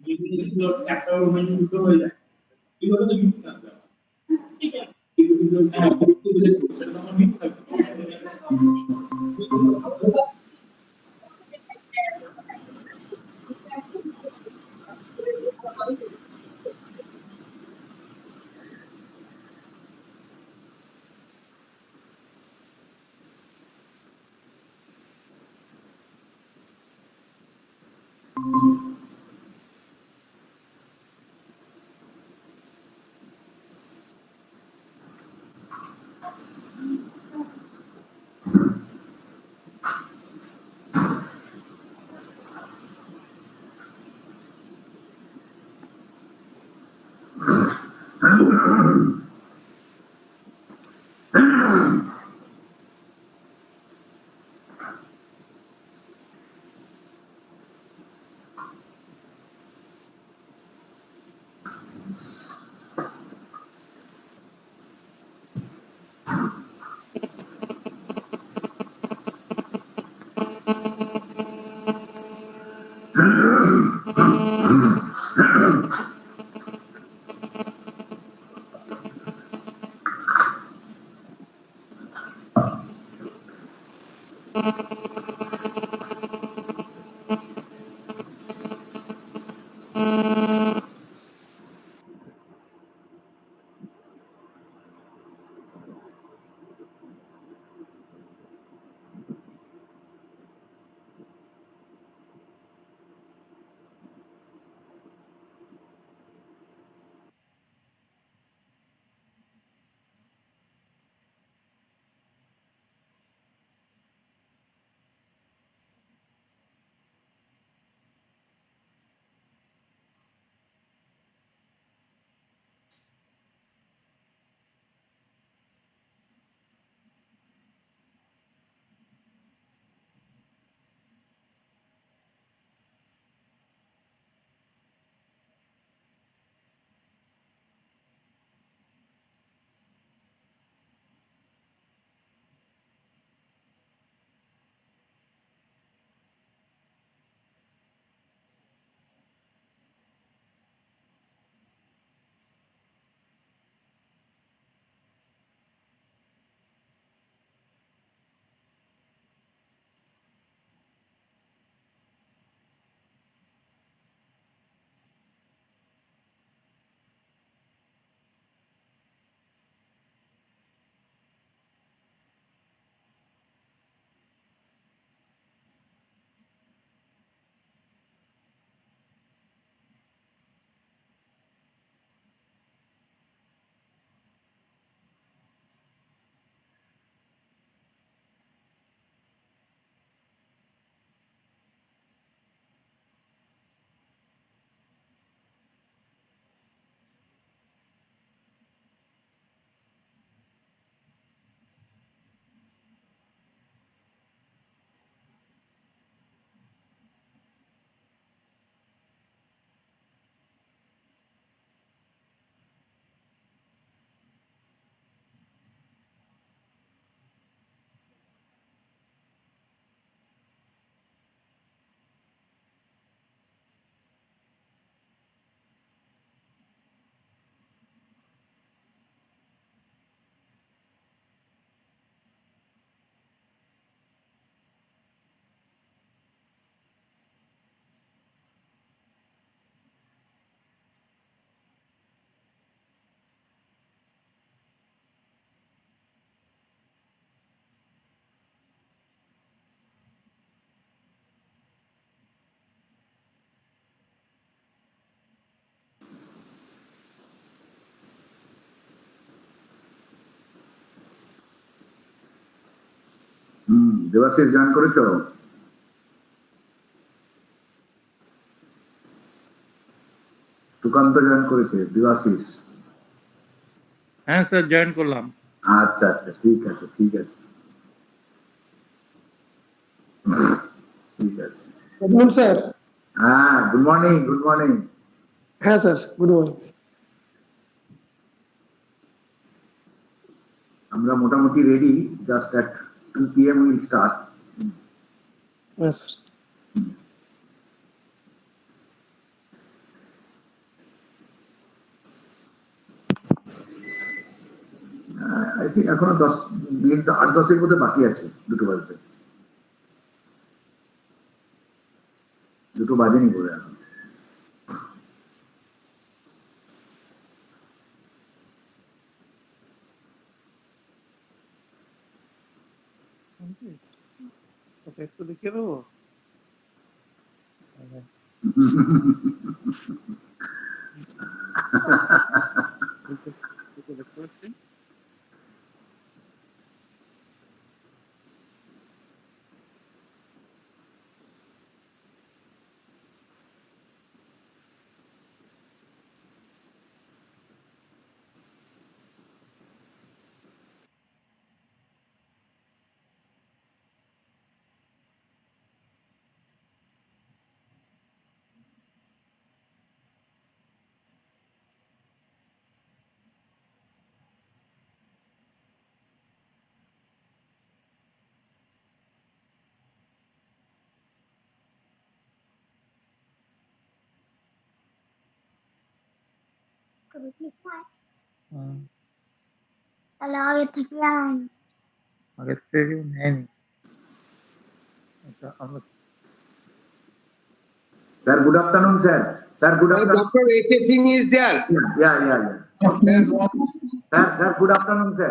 এই জিনিসগুলো একটা মোমেন্ট উল্টো হয়ে যায় এইভাবে তো মিথ থাকবে ঠিক আছে কিন্তু হ্যাঁ সেটা তো আমার মিথ থাকবে দেবাশিস জয়েন করেছো? সুকান্ত জয়েন করেছে, দেবাশিস? হ্যাঁ স্যার জয়েন করলাম। আচ্ছা আচ্ছা, ঠিক আছে ঠিক আছে ঠিক আছে। Good morning sir. হ্যাঁ গুড মর্নিং, গুড মর্নিং। হ্যাঁ স্যার, গুড মর্নিং। আমরা মোটামুটি ready, just at 2 PM will start. হ্যাঁ স্যার। আই থিঙ্ক এখনো 10 মিনিট, 8-10 মধ্যে বাকি আছে, 2টো বাজতে। 2টো বাজেনি বলে এখন। ওটা একটু লিখে দেবো। দেখতে পাচ্ছি। তাহলে আগে থেকে আন। আগের থেকে নেয়নি। আচ্ছা, আমরা Sir, good afternoon, sir. Sir, good Sir, afternoon. Dr. A.K. Singh is there. Yeah. Sir, good afternoon, sir.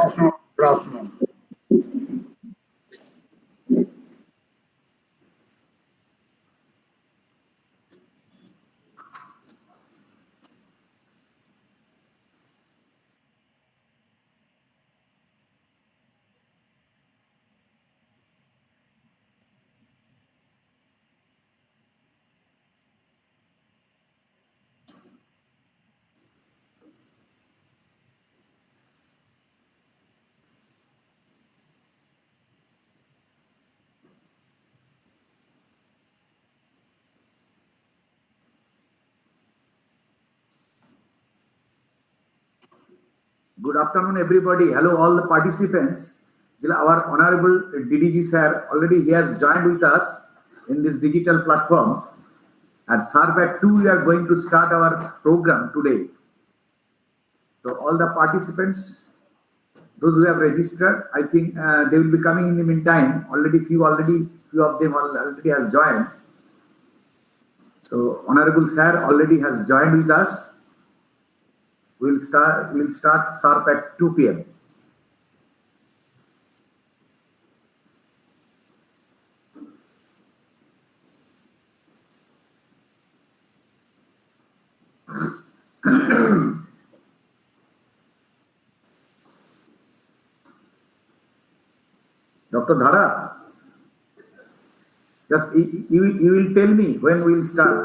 Good afternoon, everybody. Hello, all the participants. Our Honorable DDG sir already he has joined with us in this digital platform. At SARPAC 2, we are going to start our program today. So all the participants, those who have registered, I think they will be coming in the meantime. Few of them already has joined. So Honorable sir already has joined with us. We'll start sharp at 2 p.m. Dr. Dhara, just you will tell me when we will start.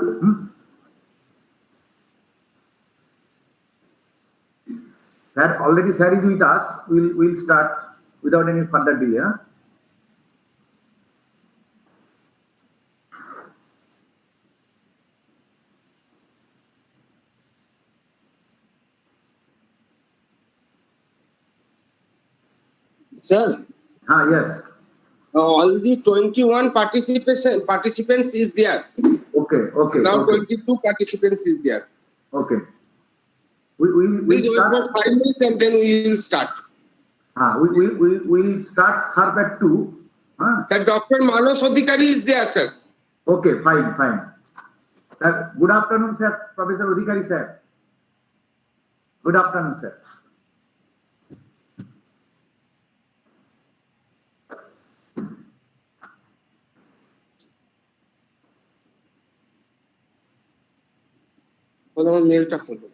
Sir, already sir is with us. We'll start without any further delay. Huh? Sir, Yes. all the 21 participants is there. Okay. Now Okay. 22 participants is there. Okay. We'll Please wait start. for 5 minutes and then we will start. We'll start sharp at 2. Sir, Dr. Manos Adhikari is there, sir. Okay, fine. Sir, good afternoon, sir. Professor Adhikari, sir. Good afternoon, sir. Hold on, mail টা খুলুন।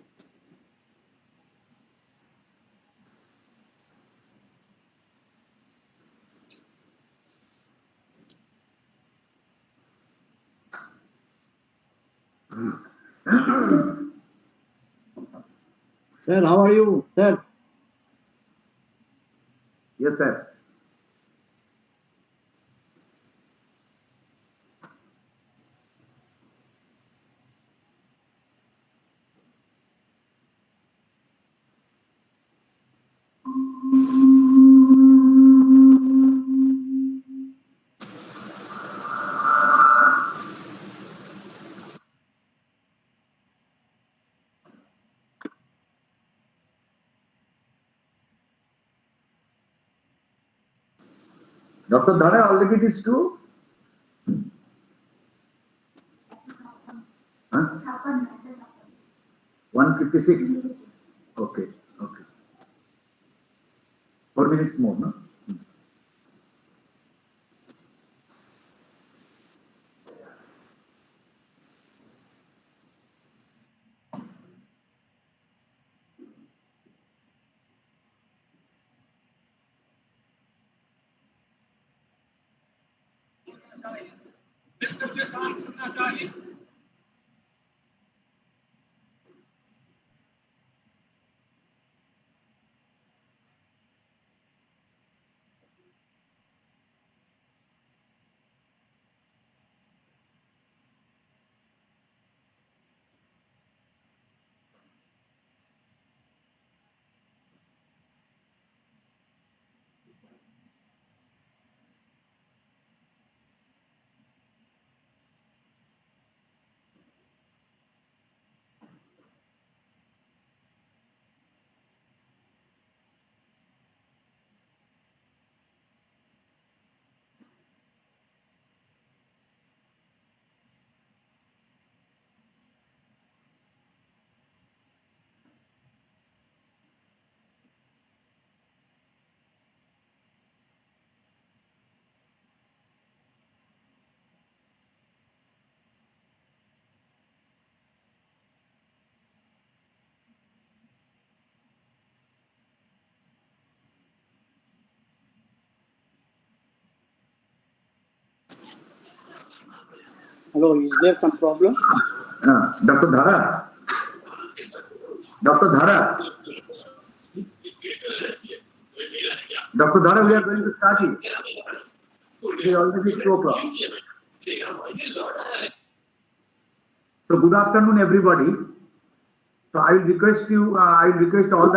Sir, how are you, sir? Yes, sir. Dr. Dhara, already it is 2? Huh? 1:56. Okay. 4 minutes more, no? Hello, is there some problem? Dr. Dhara. Dr. Dhara. Dr. Dhara, we are going to start it. It is already 2 o'clock. So good afternoon, everybody. So I request all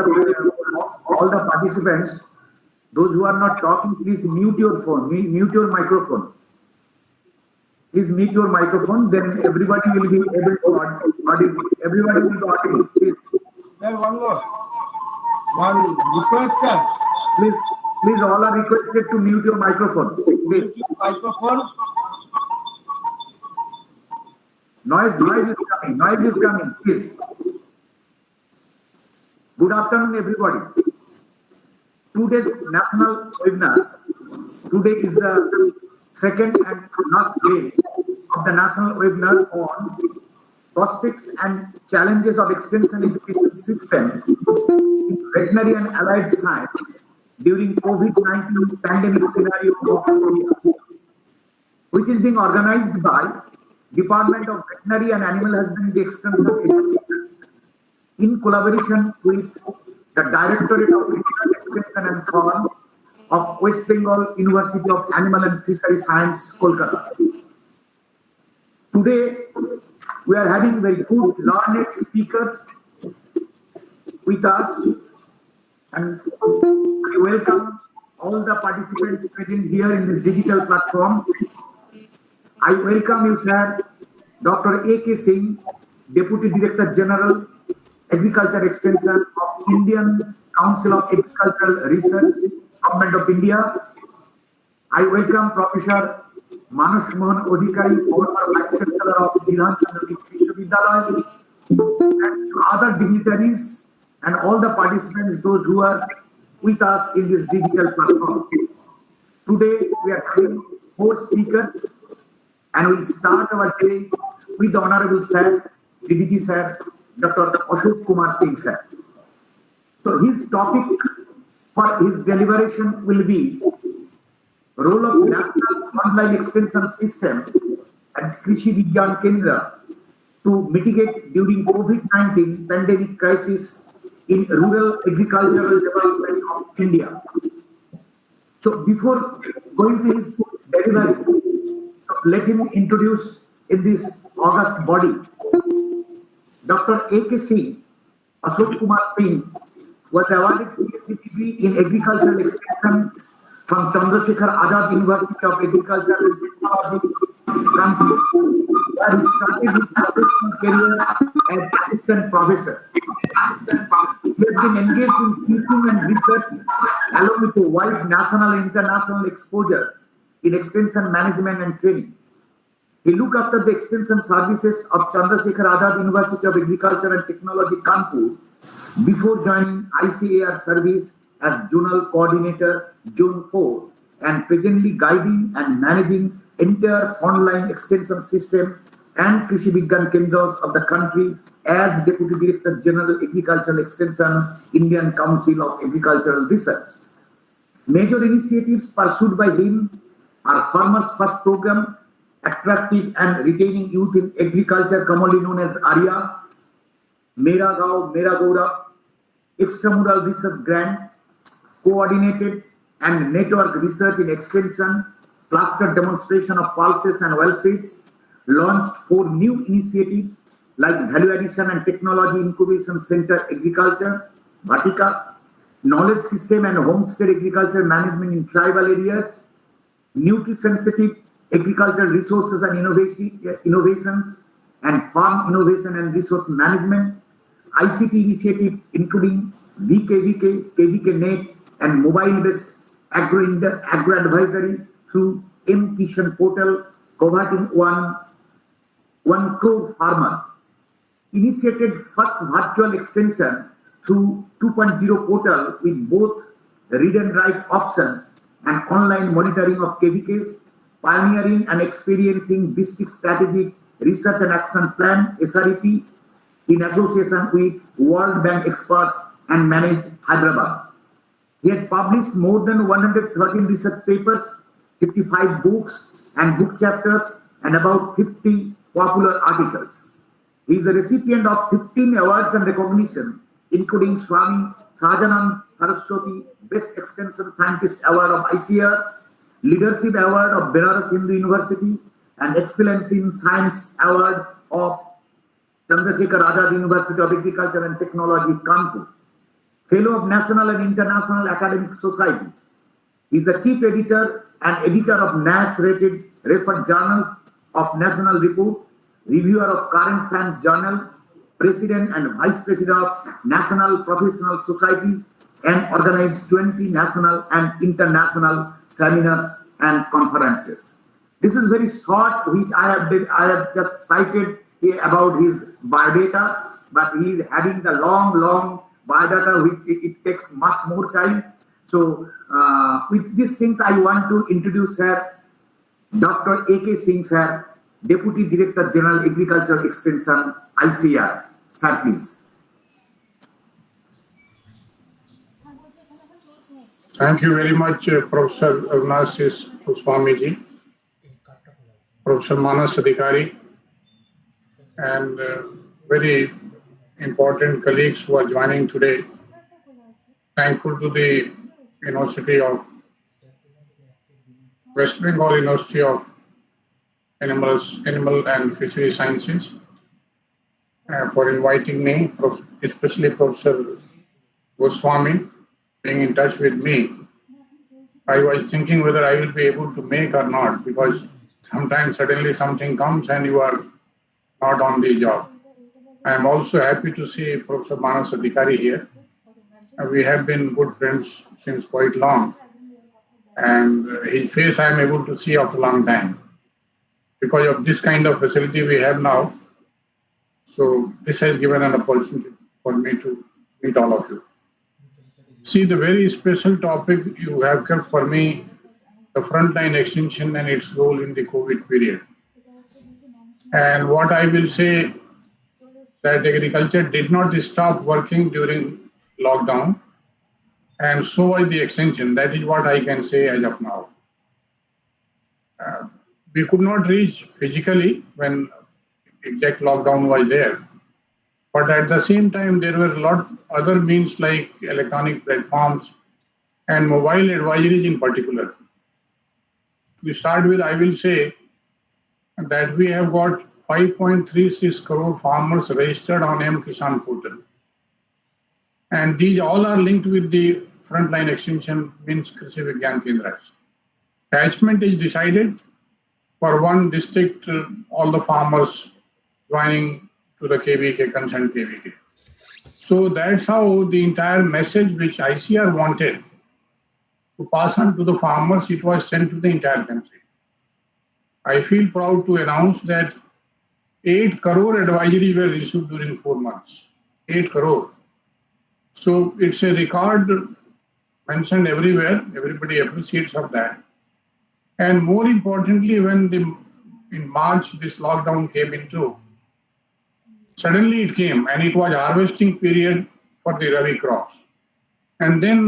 the participants, those who are not talking, please mute your phone, mute your microphone. Please mute your microphone, then everybody will be able to audible. Everybody will be audible, please. Sir, one request, sir. Please, all are requested to mute your microphone. Please. Microphone. Noise is coming, please. Good afternoon, everybody. Today's national webinar. Today is the second and last day of the national webinar on prospects and challenges of extension education system in veterinary and allied science during COVID-19 pandemic scenario of India, which is being organized by Department of Veterinary and Animal Husbandry Extension Education in collaboration with the Directorate of Regional Extension and Farm of West Bengal University of Animal and Fishery Science, Kolkata. Today, we are having very good learned speakers with us, and I welcome all the participants present here in this digital platform. I welcome you, sir, Dr. A.K. Singh, Deputy Director General, Agriculture Extension of Indian Council of Agricultural Research, Government of India. I welcome Professor Manas Mohan Adhikari, former Vice Chancellor of Bidhan Chandra Vishwavidyalaya, and other dignitaries and all the participants, those who are with us in this digital platform. Today, we are having 4 speakers, and we'll start our day with the Honorable Sir, DDG Sir, Dr. Ashok Kumar Singh Sir. So his topic for his deliberation will be role of National Online Extension System at Krishi Vigyan Kendra to mitigate during COVID-19 pandemic crisis in rural agricultural development of India. So before going to his delivery, let him introduce in this august body. Dr. A.K. Singh, Ashok Kumar Singh, was awarded PhD degree in agricultural extension from Chandrasekhar Azad University of Agriculture and Technology, Kanpur, where he started his professional career as assistant professor. He has been engaged in teaching and research along with a wide national and international exposure in extension management and training. He looked after the extension services of Chandrasekhar Azad University of Agriculture and Technology, Kanpur, before joining ICAR service as Zonal Coordinator, Zone 4, and presently guiding and managing entire frontline extension system and Krishi Vigyan Kendras of the country as Deputy Director General Agricultural Extension, Indian Council of Agricultural Research. Major initiatives pursued by him are Farmers First Program, attractive and retaining youth in agriculture, commonly known as ARIA, Mera Gao, Mera Gaurav, extramural research grant, coordinated and network research in extension, cluster demonstration of pulses and well seeds, launched 4 new initiatives like Value Addition and Technology Incubation Center Agriculture, Vatika, Knowledge System and Homestead Agriculture Management in Tribal Areas, Nutrient-Sensitive Agricultural Resources and Innovations, and Farm Innovation and Resource Management, ICT initiative including VKVK, KVK-NET, and mobile-based agro advisory through M-Kishan portal covering 1 crore farmers. Initiated first virtual extension through 2.0 portal with both read and write options and online monitoring of KVKs, pioneering and experiencing district strategic research and action plan SREP in association with World Bank experts and managed Hyderabad. He has published more than 113 research papers, 55 books and book chapters, and about 50 popular articles. He is a recipient of 15 awards and recognition, including Swami Sahajanand Saraswati Best Extension Scientist Award of ICAR, Leadership Award of Benares Hindu University, and Excellence in Science Award of Chandrasekhar Azad University of Agriculture and Technology, Kanpur. Fellow of National and International Academic Societies. He is the Chief Editor and Editor of NAS-rated referred journals of National Report, Reviewer of Current Science Journal, President and Vice President of National Professional Societies, and organized 20 national and international seminars and conferences. This is very short, which I have just cited about his biodata, but he is having the long biodata, which it takes much more time. So with these things, I want to introduce her, Dr. A.K. Singh, sir, Deputy Director General Agriculture Extension, ICAR. Sir, please. Thank you very much, Professor Avinash Swamiji, Professor Manas Adhikari, and very important colleagues who are joining today. Thankful to the University of West Bengal University of Animal and Fishery Sciences for inviting me, especially Professor Goswami being in touch with me. I was thinking whether I will be able to make or not, because sometimes suddenly something comes and you are not on the job. I am also happy to see Professor Manas Adhikari here. We have been good friends since quite long, and his face I am able to see after a long time because of this kind of facility we have now. So this has given an opportunity for me to meet all of you. See, the very special topic you have kept for me, the frontline extension and its role in the COVID period. And what I will say, that agriculture did not stop working during lockdown, and so was the extension. That is what I can say as of now. We could not reach physically when exact lockdown was there, but at the same time there were a lot other means like electronic platforms and mobile advisories in particular. To start with, I will say that we have got 5.36 crore farmers registered on M-Kisan portal. And these all are linked with the frontline extension, means Krishi Vigyan Kendras. Catchment is decided for one district, all the farmers joining to the KVK, concerned KVK. So that's how the entire message which ICAR wanted to pass on to the farmers, it was sent to the entire country. I feel proud to announce that 8 crore advisories were issued during 4 months. 8 crore. So it's a record mentioned everywhere. Everybody appreciates of that. And more importantly, when in March this lockdown came into, suddenly it came and it was harvesting period for the Rabi crops. And then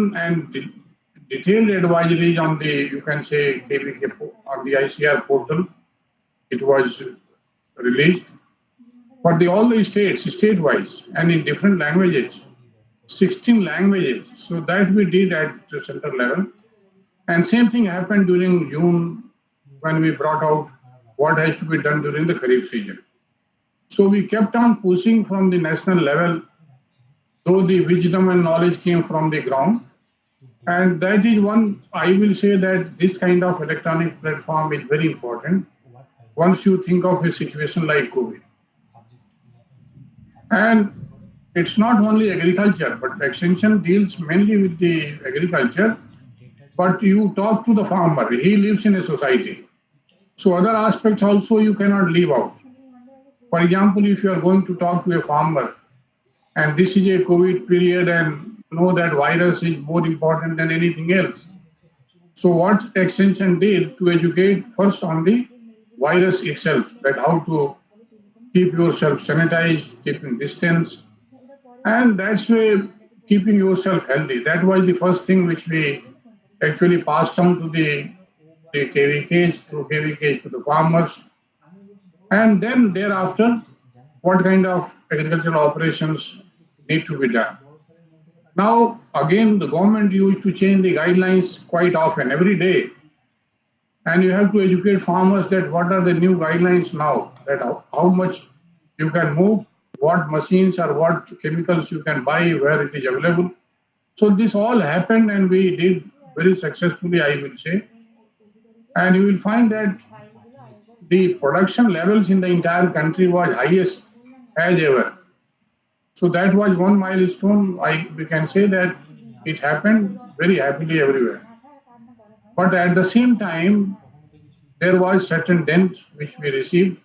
detailed advisories on the, you can say, KVK, on the ICR portal, it was released for all the states, state-wise, and in different languages, 16 languages. So that we did at the central level. And same thing happened during June when we brought out what has to be done during the Kharif season. So we kept on pushing from the national level, though the wisdom and knowledge came from the ground. And that is one, I will say that this kind of electronic platform is very important once you think of a situation like COVID. And it's not only agriculture, but extension deals mainly with the agriculture. But you talk to the farmer, he lives in a society. So other aspects also you cannot leave out. For example, if you are going to talk to a farmer, and this is a COVID period and know that virus is more important than anything else. So what extension did to educate first on the virus itself, that how to keep yourself sanitized, keeping distance, and that's way keeping yourself healthy. That was the first thing which we actually passed on to the KVKs, through KVKs to the farmers. And then thereafter, what kind of agricultural operations need to be done. Now, again, the government used to change the guidelines quite often, every day. And you have to educate farmers that what are the new guidelines now, that how much you can move, what machines or what chemicals you can buy, where it is available. So this all happened and we did very successfully, I will say. And you will find that the production levels in the entire country was highest as ever. So that was one milestone. We can say that it happened very happily everywhere. But at the same time, there was certain dent which we received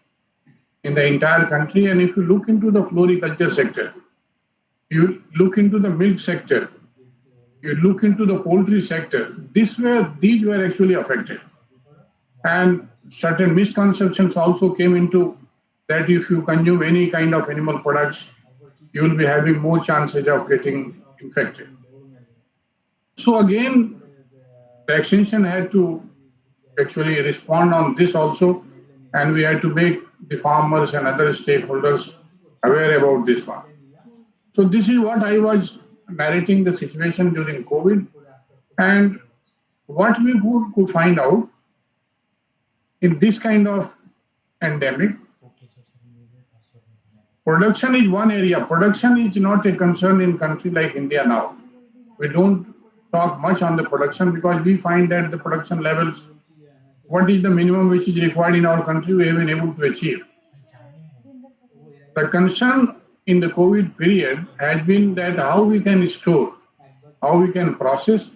in the entire country. And if you look into the floriculture sector, you look into the milk sector, you look into the poultry sector, these were actually affected. And certain misconceptions also came into that if you consume any kind of animal products, you will be having more chances of getting infected. So again, the extension had to actually respond on this also, and we had to make the farmers and other stakeholders aware about this one. So this is what I was narrating the situation during COVID, and what we could find out in this kind of pandemic. Production is one area. Production is not a concern in a country like India now. We don't talk much on the production because we find that the production levels, what is the minimum which is required in our country, we have been able to achieve. The concern in the COVID period has been that how we can store, how we can process,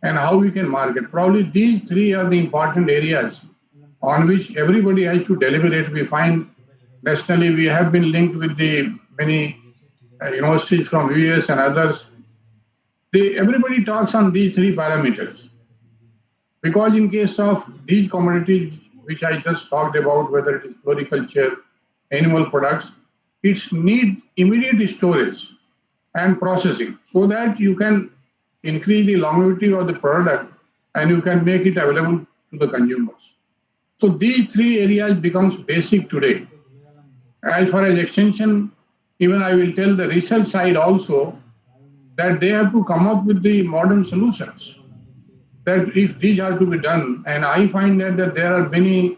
and how we can market. Probably these three are the important areas on which everybody has to deliberate. We find nationally we have been linked with the many universities from US and others. Everybody talks on these three parameters. Because in case of these commodities, which I just talked about, whether it is floriculture, animal products, it needs immediate storage and processing so that you can increase the longevity of the product and you can make it available to the consumers. So these three areas becomes basic today. As far as extension, even I will tell the research side also that they have to come up with the modern solutions. That if these are to be done, and I find that there are many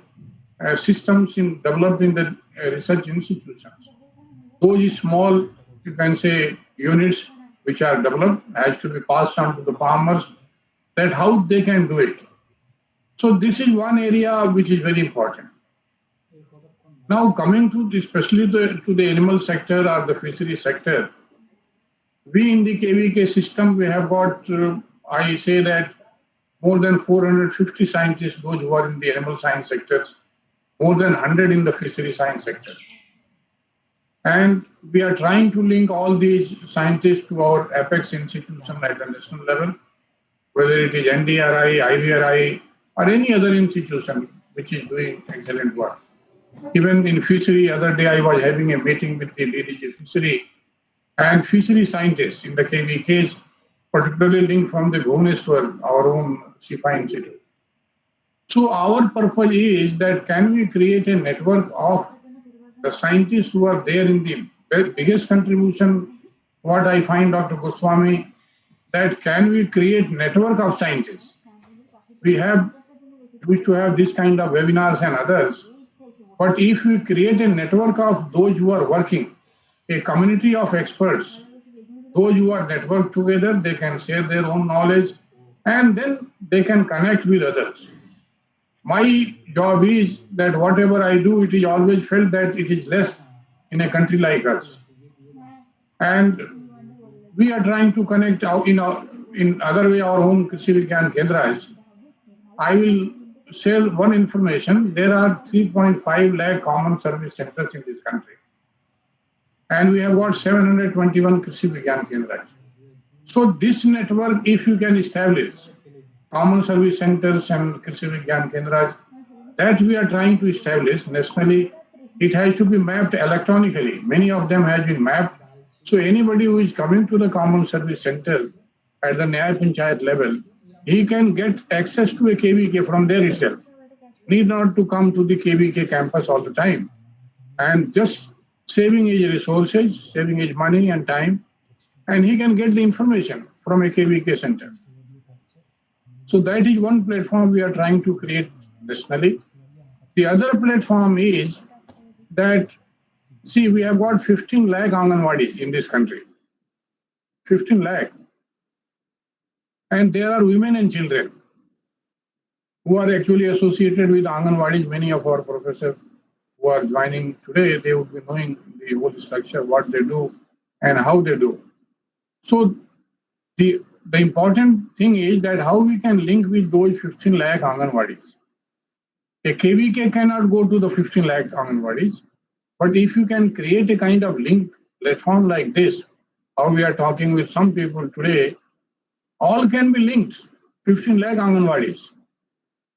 systems developed in the research institutions. Those small, you can say, units which are developed has to be passed on to the farmers, that how they can do it. So this is one area which is very important. Now coming to especially to the animal sector or the fishery sector, we in the KVK system, we have got, I say that more than 450 scientists, those who are in the animal science sectors, more than 100 in the fishery science sector. And we are trying to link all these scientists to our apex institution at the national level, whether it is NDRI, IVRI, or any other institution which is doing excellent work. Even in fishery, other day I was having a meeting with the DDG fishery and fishery scientists in the KVKs, particularly linked from the Bhubaneswar, our own SIFA Institute. So our purpose is that can we create a network of the scientists who are there in the biggest contribution, what I find, Dr. Goswami, that can we create network of scientists? We used to have this kind of webinars and others, but if we create a network of those who are working, a community of experts, those who are networked together, they can share their own knowledge and then they can connect with others. My job is that whatever I do, it is always felt that it is less in a country like us. And we are trying to connect in other way our own Krishi Vigyan Kendras. I will share one information. There are 3.5 lakh common service centers in this country. And we have got 721 Krishi Vigyan Kendras. So this network, if you can establish common service centers and Krishi Vigyan Kendras, that we are trying to establish nationally, it has to be mapped electronically. Many of them have been mapped. So anybody who is coming to the common service center at the Nyaya Panchayat level, he can get access to a KVK from there itself. Need not to come to the KVK campus all the time. And just saving his resources, saving his money and time, and he can get the information from a KVK center. So that is one platform we are trying to create nationally. The other platform is that, see, we have got 15 lakh Anganwadis in this country. 15 lakh. And there are women and children who are actually associated with Anganwadis. Many of our professors who are joining today, they would be knowing the whole structure, what they do and how they do. So the important thing is that how we can link with those 15 lakh Anganwadis. A KVK cannot go to the 15 lakh Anganwadis, but if you can create a kind of link platform like this, how we are talking with some people today, all can be linked, 15 lakh Anganwadis.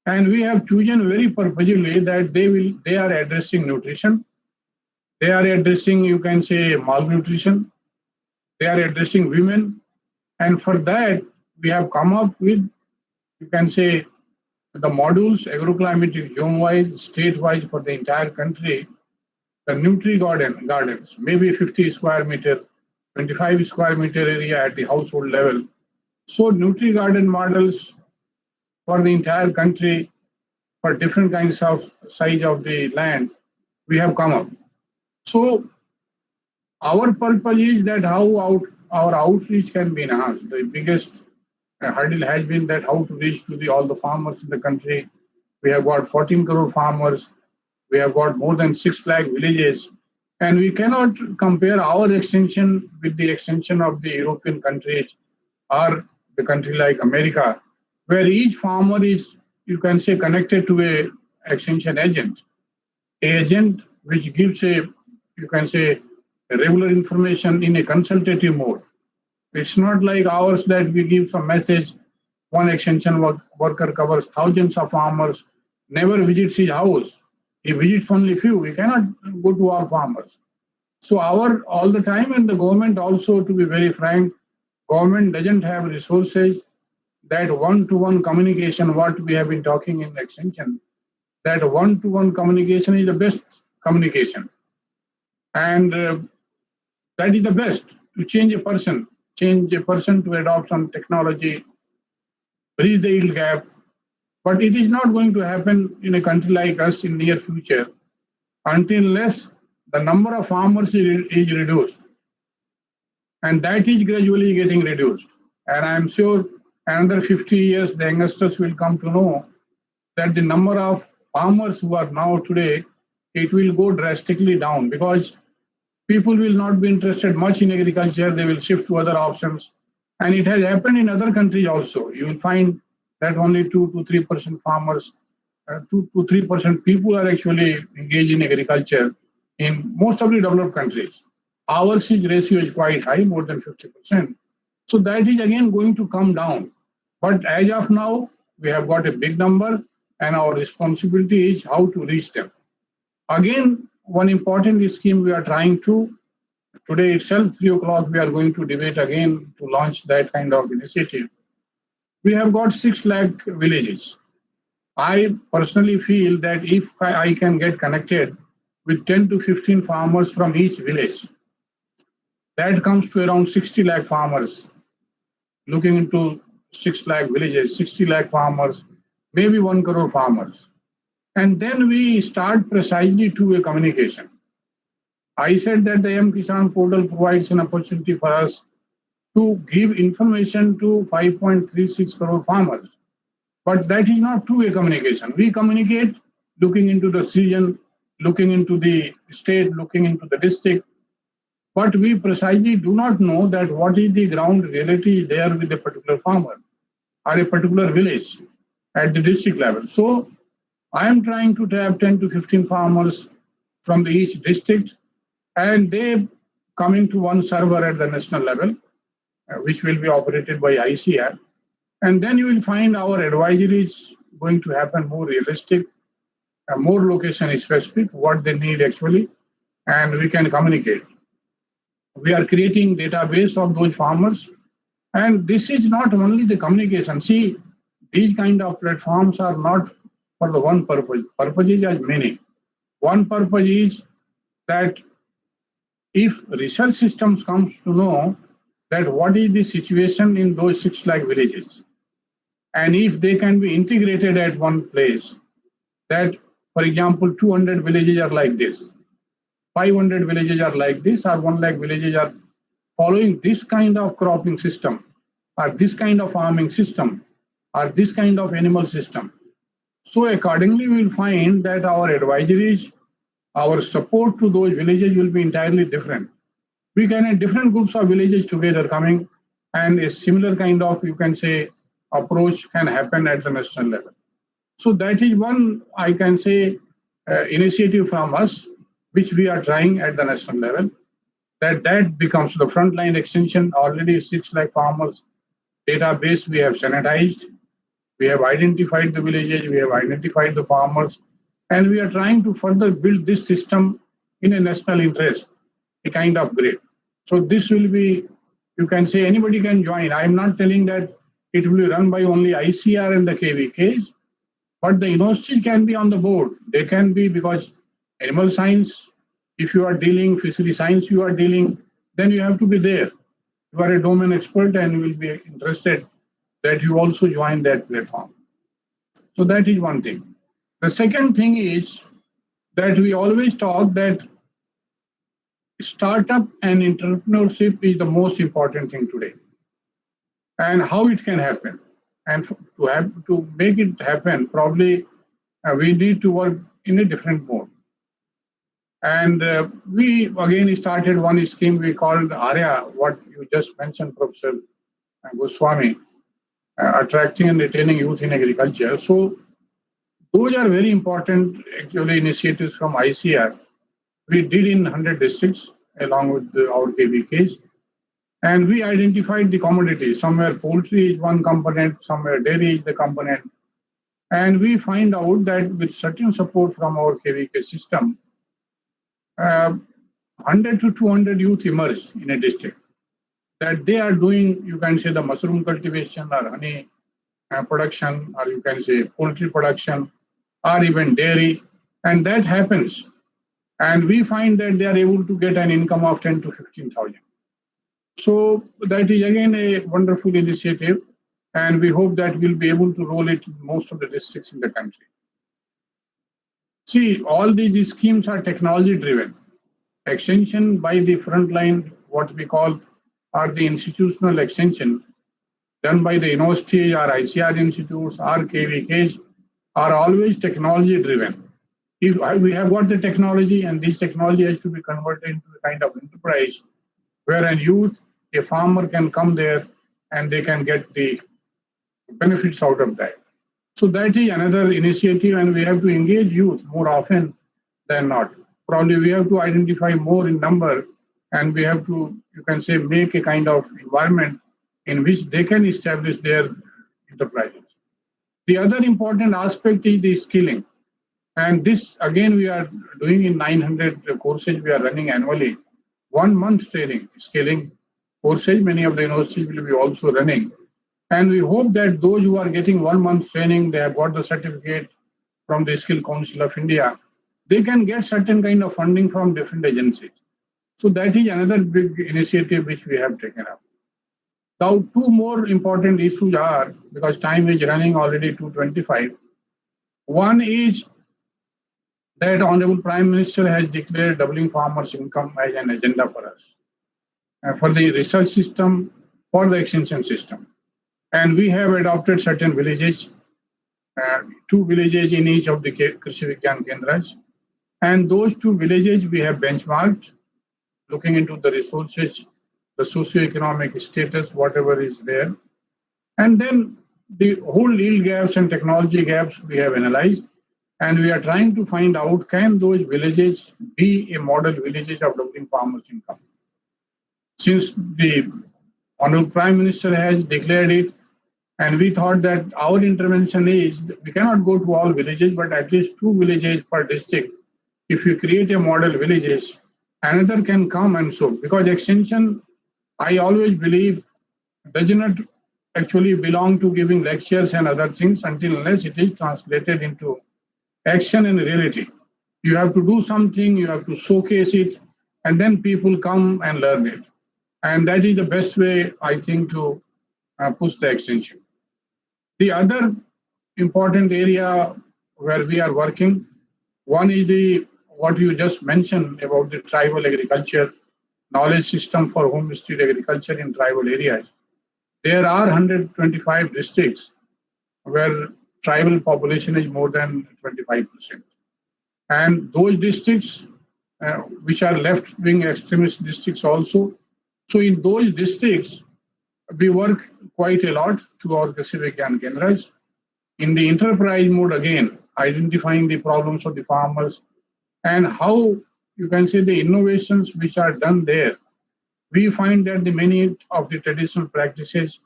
And we have chosen very purposely that they are addressing nutrition, they are addressing, you can say, malnutrition, they are addressing women. And for that, we have come up with, you can say, the modules, agroclimatic zone-wise, state-wise for the entire country, the Nutri-Gardens, maybe 50 square meter, 25 square meter area at the household level. So Nutri-Garden models for the entire country, for different kinds of size of the land, we have come up. So our purpose is that how our outreach can be enhanced. The biggest hurdle has been that how to reach to all the farmers in the country. We have got 14 crore farmers. We have got more than 6 lakh villages. And we cannot compare our extension with the extension of the European countries or the country like America, where each farmer is, you can say, connected to a extension agent. An agent which gives you can say, regular information in a consultative mode. It's not like ours that we give some message, one extension worker covers thousands of farmers, never visits his house. He visits only few. We cannot go to all farmers. So our all the time, and the government also, to be very frank, government doesn't have resources. That one-to-one communication, what we have been talking in the extension, that one-to-one communication is the best communication. And that is the best to change a person to adopt some technology, bridge the yield gap. But it is not going to happen in a country like us in near future unless the number of farmers is reduced. And that is gradually getting reduced. And I am sure another 50 years, the youngsters will come to know that the number of farmers who are now today, it will go drastically down because people will not be interested much in agriculture. They will shift to other options. And it has happened in other countries also. You will find that only 2 to 3% farmers, 2 to 3% people are actually engaged in agriculture in most of the developed countries. Ours ratio is quite high, more than 50%. So that is again going to come down. But as of now, we have got a big number, and our responsibility is how to reach them. Again, one important scheme we are trying to, today itself, 3 o'clock, we are going to debate again to launch that kind of initiative. We have got 6 lakh villages. I personally feel that if I can get connected with 10 to 15 farmers from each village, that comes to around 60 lakh farmers. Looking into 6 lakh villages, 60 lakh farmers, maybe 1 crore farmers. And then we start precisely two-way communication. I said that the M-Kisan portal provides an opportunity for us to give information to 5.36 crore farmers. But that is not two-way communication. We communicate looking into the region, looking into the state, looking into the district. But we precisely do not know that what is the ground reality there with a particular farmer or a particular village at the district level. So I am trying to tap 10 to 15 farmers from each district, and they coming to one server at the national level, which will be operated by ICR. And then you will find our advisory is going to happen more realistic, more location specific, what they need actually, and we can communicate. We are creating database of those farmers, and this is not only the communication. See, these kind of platforms are not for the one purpose. Purposes are many. One purpose is that if research systems comes to know that what is the situation in those 6 lakh villages, and if they can be integrated at one place, that, for example, 200 villages are like this, 500 villages are like this, or 1 lakh villages are following this kind of cropping system, or this kind of farming system, or this kind of animal system. So accordingly, we will find that our advisories, our support to those villages will be entirely different. We can have different groups of villages together coming, and a similar kind of, you can say, approach can happen at the national level. So that is one, I can say, initiative from us, which we are trying at the national level, that becomes the frontline extension. Already 6 lakh farmers database we have sanitized. We have identified the villages, we have identified the farmers, and we are trying to further build this system in a national interest, a kind of grid. So this will be, you can say anybody can join. I am not telling that it will be run by only ICR and the KVKs, but the university can be on the board. They can be, because animal science, if you are dealing, fishery science you are dealing, then you have to be there. You are a domain expert and you will be interested that you also join that platform. So that is one thing. The second thing is that we always talk that startup and entrepreneurship is the most important thing today, and how it can happen. And to make it happen, probably we need to work in a different mode. And we again started one scheme we called ARYA, what you just mentioned, Professor Goswami, attracting and retaining youth in agriculture. So those are very important actually initiatives from ICR. We did in 100 districts along with our KVKs. And we identified the commodities. Somewhere poultry is one component, somewhere dairy is the component. And we find out that with certain support from our KVK system, 100 to 200 youth emerged in a district. That they are doing, you can say, the mushroom cultivation or honey production, or you can say poultry production, or even dairy. And that happens. And we find that they are able to get an income of 10 to 15,000. So that is again a wonderful initiative, and we hope that we'll be able to roll it in most of the districts in the country. See, all these schemes are technology driven. Extension by the frontline, what we call, are the institutional extension done by the university or ICR institutes or KVKs are always technology driven. If we have got the technology, and this technology has to be converted into a kind of enterprise where a youth, a farmer can come there and they can get the benefits out of that. So that is another initiative, and we have to engage youth more often than not. Probably we have to identify more in number, and we have to, you can say, make a kind of environment in which they can establish their enterprises. The other important aspect is the skilling. And this, again, we are doing in 900 courses we are running annually. 1 month training, skilling courses, many of the universities will be also running. And we hope that those who are getting 1 month training, they have got the certificate from the Skill Council of India, they can get certain kind of funding from different agencies. So that is another big initiative which we have taken up. Now, two more important issues are, because time is running already 2:25. One is that Honorable Prime Minister has declared doubling farmers' income as an agenda for us, for the research system, for the extension system. And we have adopted certain villages, 2 villages in each of the Krishi Vigyan Kendras. And those 2 villages we have benchmarked, looking into the resources, the socio-economic status, whatever is there. And then the whole yield gaps and technology gaps we have analyzed. And we are trying to find out, can those villages be a model villages of doubling farmers' income? Since the Honorable Prime Minister has declared it, and we thought that our intervention is, we cannot go to all villages, but at least 2 villages per district. If you create a model villages, another can come and so. Because extension, I always believe, does not actually belong to giving lectures and other things until unless it is translated into action and reality. You have to do something, you have to showcase it, and then people come and learn it. And that is the best way, I think, to push the extension. The other important area where we are working, one is what you just mentioned about the tribal agriculture knowledge system for homestead agriculture in tribal areas. There are 125 districts where tribal population is more than 25%. And those districts, which are left-wing extremist districts also, so in those districts, we work quite a lot through our Krishi Vigyan Kendras. In the enterprise mode, again, identifying the problems of the farmers and how you can say the innovations which are done there. We find that the many of the traditional practices,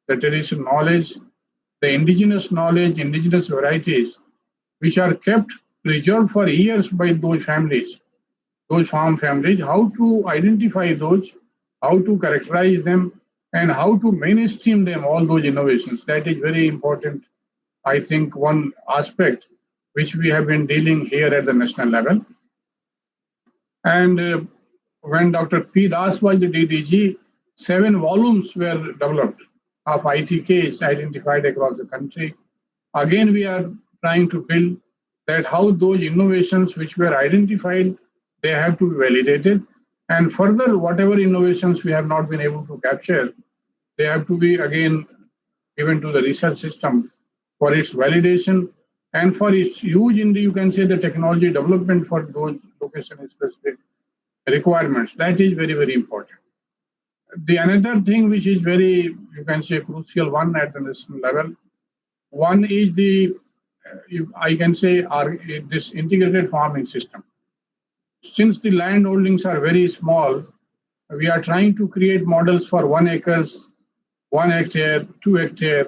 the traditional knowledge, the indigenous knowledge, indigenous varieties, which are kept preserved for years by those families, those farm families, how to identify those, how to characterize them, and how to mainstream them, all those innovations. That is very important, I think, one aspect which we have been dealing here at the national level. And when Dr. P. Das was the DDG, 7 volumes were developed of ITKs identified across the country. Again, we are trying to build that how those innovations which were identified, they have to be validated. And further, whatever innovations we have not been able to capture, they have to be again given to the research system for its validation and for its use in the, you can say, the technology development for those location-specific requirements. That is very, very important. The another thing which is very, you can say, crucial one at the national level, one is the, I can say, this integrated farming system. Since the land holdings are very small, we are trying to create models for 1 acre, 1 hectare, 2 hectare,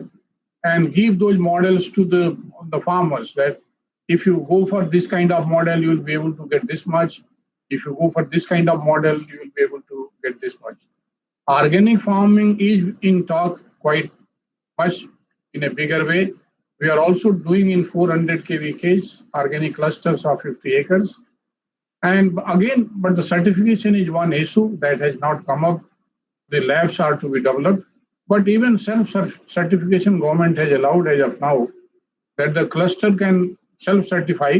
and give those models to the farmers that if you go for this kind of model, you will be able to get this much. If you go for this kind of model, you will be able to get this much. Organic farming is in talk quite much in a bigger way. We are also doing in 400 kVKs, organic clusters of 50 acres. And again, but the certification is one issue that has not come up. The labs are to be developed. But even self-certification government has allowed as of now that the cluster can self-certify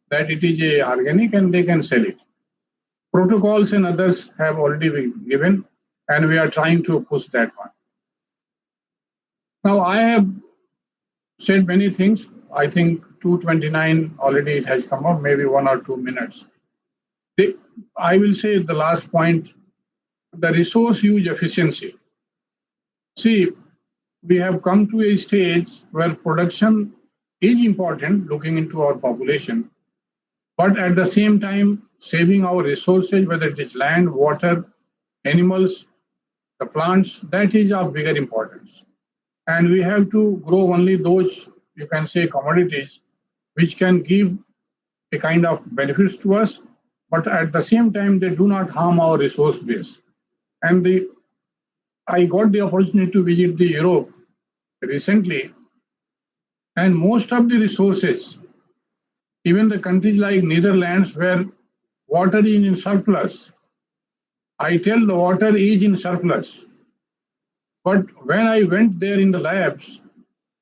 that it is a organic and they can sell it. Protocols and others have already been given and we are trying to push that one. Now I have said many things. I think 2:29 already it has come up, maybe 1 or 2 minutes. I will say the last point, the resource use efficiency. See, we have come to a stage where production is important, looking into our population, but at the same time, saving our resources, whether it is land, water, animals, the plants, that is of bigger importance. And we have to grow only those, you can say, commodities which can give a kind of benefits to us, but at the same time, they do not harm our resource base. And I got the opportunity to visit the Europe recently, and most of the resources, even the countries like Netherlands, where water is in surplus, I tell the water is in surplus. But when I went there in the labs,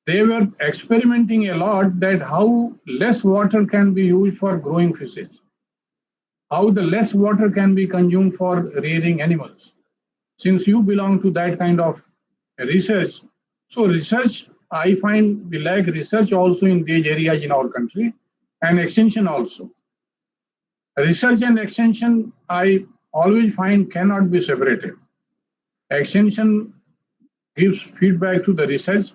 they were experimenting a lot that how less water can be used for growing fishes, how the less water can be consumed for rearing animals. Since you belong to that kind of research, so research, I find we lack research also in these areas in our country, and extension also. Research and extension, I always find cannot be separated. Extension gives feedback to the research.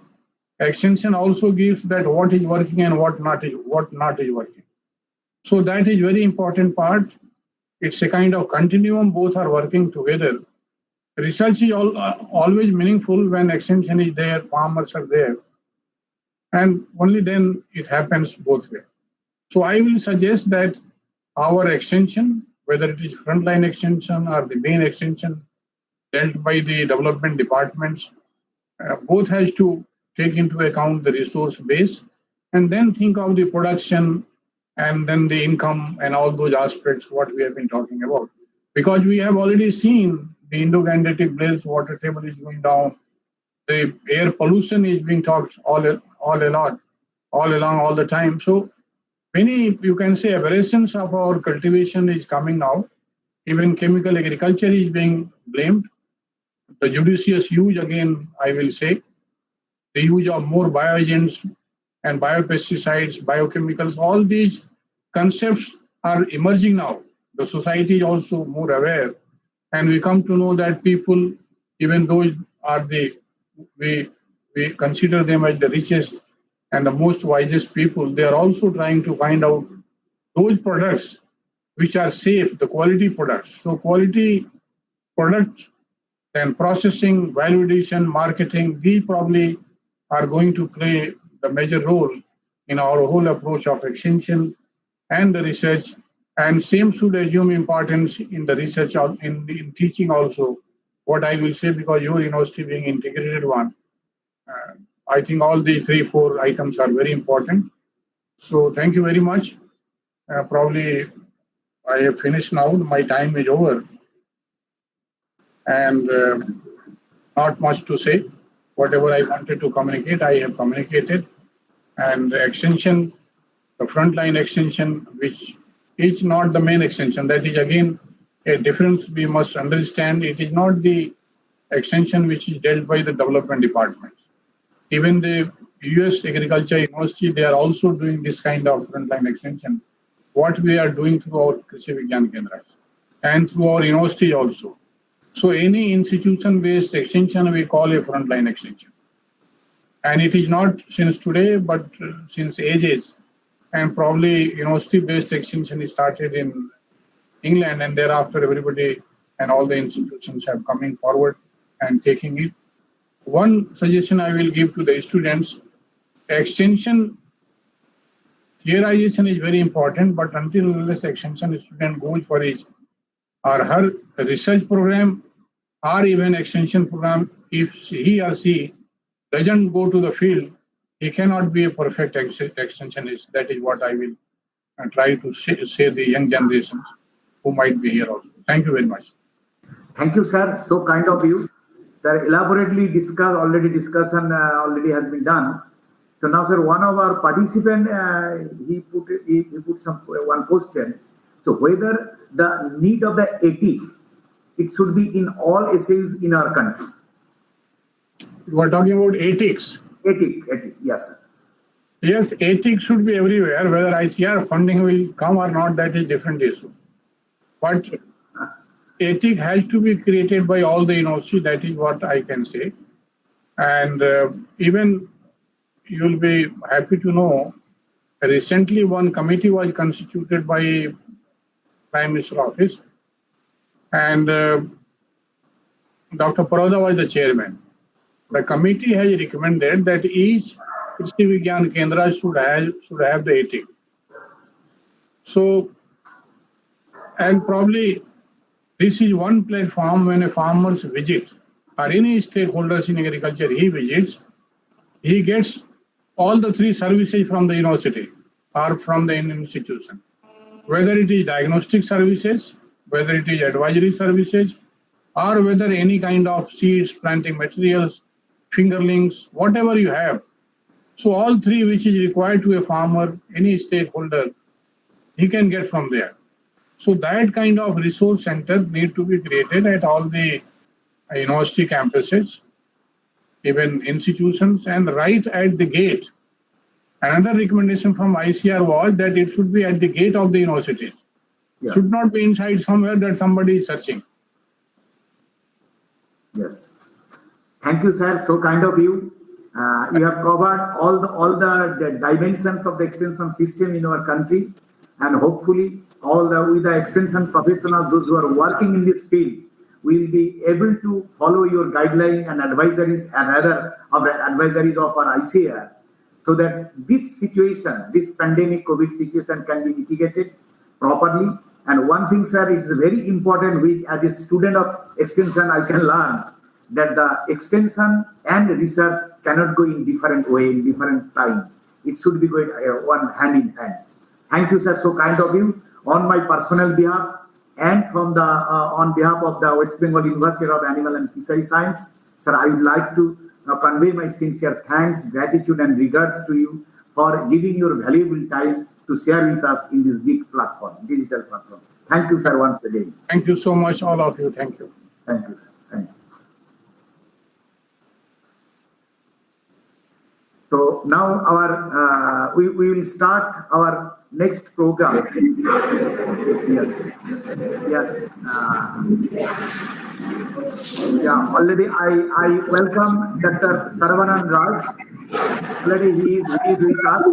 Extension also gives that what is working and what not is working. So that is very important part. It's a kind of continuum, both are working together. Research is always meaningful when extension is there, farmers are there, and only then it happens both ways. So I will suggest that our extension, whether it is frontline extension or the main extension dealt by the development departments, both has to take into account the resource base and then think of the production and then the income and all those aspects what we have been talking about. Because we have already seen the Indo-Gangetic Belt water table is going down, the air pollution is being talked all along all the time. So many, you can say, aberrations of our cultivation is coming now. Even chemical agriculture is being blamed. The judicious use, again, I will say, the use of more bioagents and biopesticides, biochemicals, all these concepts are emerging now. The society is also more aware, and we come to know that people, even those are we consider them as the richest and the most wisest people, they are also trying to find out those products which are safe, the quality products. So quality product and processing, validation, marketing, these probably are going to play the major role in our whole approach of extension and the research. And same should assume importance in the research, in teaching also, what I will say, because your university being integrated one, I think all these 3-4 items are very important. So thank you very much. Probably I have finished now, my time is over. And not much to say. Whatever I wanted to communicate, I have communicated. And the extension, the frontline extension, which is not the main extension, that is again a difference we must understand. It is not the extension which is dealt by the development department. Even the US Agriculture University, they are also doing this kind of frontline extension. What we are doing through our Krishi Vigyan Kendras and through our university also. So any institution-based extension we call a frontline extension. And it is not since today, but since ages. And probably university-based extension started in England, and thereafter everybody and all the institutions have coming forward and taking it. One suggestion I will give to the students, extension theorization is very important, but until unless extension student goes for his or her research program or even extension program, if he or she doesn't go to the field, he cannot be a perfect extensionist. That is what I will try to say the young generations who might be here also. Thank you very much. Thank you, sir. So kind of you. Sir, elaborately already discussion already has been done. So now, sir, one of our participant, he put one question. So whether the need of the ATIC, it should be in all SAUs in our country. You are talking about ATICs. ATIC, yes, sir. Yes, ATIC should be everywhere. Whether ICR funding will come or not, that is different issue. But ATIC has to be created by all the university. That is what I can say. And even you'll be happy to know, recently one committee was constituted by Prime Minister Office, and Dr. Paroda was the chairman. The committee has recommended that each Krishi Vigyan Kendra should have the ATIC. So, and probably this is one platform when a farmer's visit or any stakeholders in agriculture he visits, he gets all the three services from the university or from the institution. Whether it is diagnostic services, whether it is advisory services, or whether any kind of seeds, planting materials, fingerlings, whatever you have. So all three which is required to a farmer, any stakeholder, he can get from there. So that kind of resource center need to be created at all the university campuses, even institutions, and right at the gate. Another recommendation from ICR was that it should be at the gate of the universities. Yeah. Should not be inside somewhere that somebody is searching. Yes. Thank you, sir. So kind of you. You have covered all the dimensions of the extension system in our country, and hopefully with the extension professionals, those who are working in this field, will be able to follow your guidelines and advisories and other advisories of our ICAR, so that this situation, this pandemic COVID situation, can be mitigated properly. And one thing, sir, it is very important, which as a student of extension, I can learn that the extension and research cannot go in different way, in different time. It should be going one hand in hand. Thank you, sir. So kind of you. On my personal behalf and from the on behalf of the West Bengal University of Animal and Fishery Science, sir, I would like to convey my sincere thanks, gratitude, and regards to you for giving your valuable time to share with us in this big platform, digital platform. Thank you, sir, once again. Thank you so much, all of you. Thank you. Thank you, sir. Thank you. So now we will start our next program. Yes. Already I welcome Dr. Saravanan Raj. Already he is with us.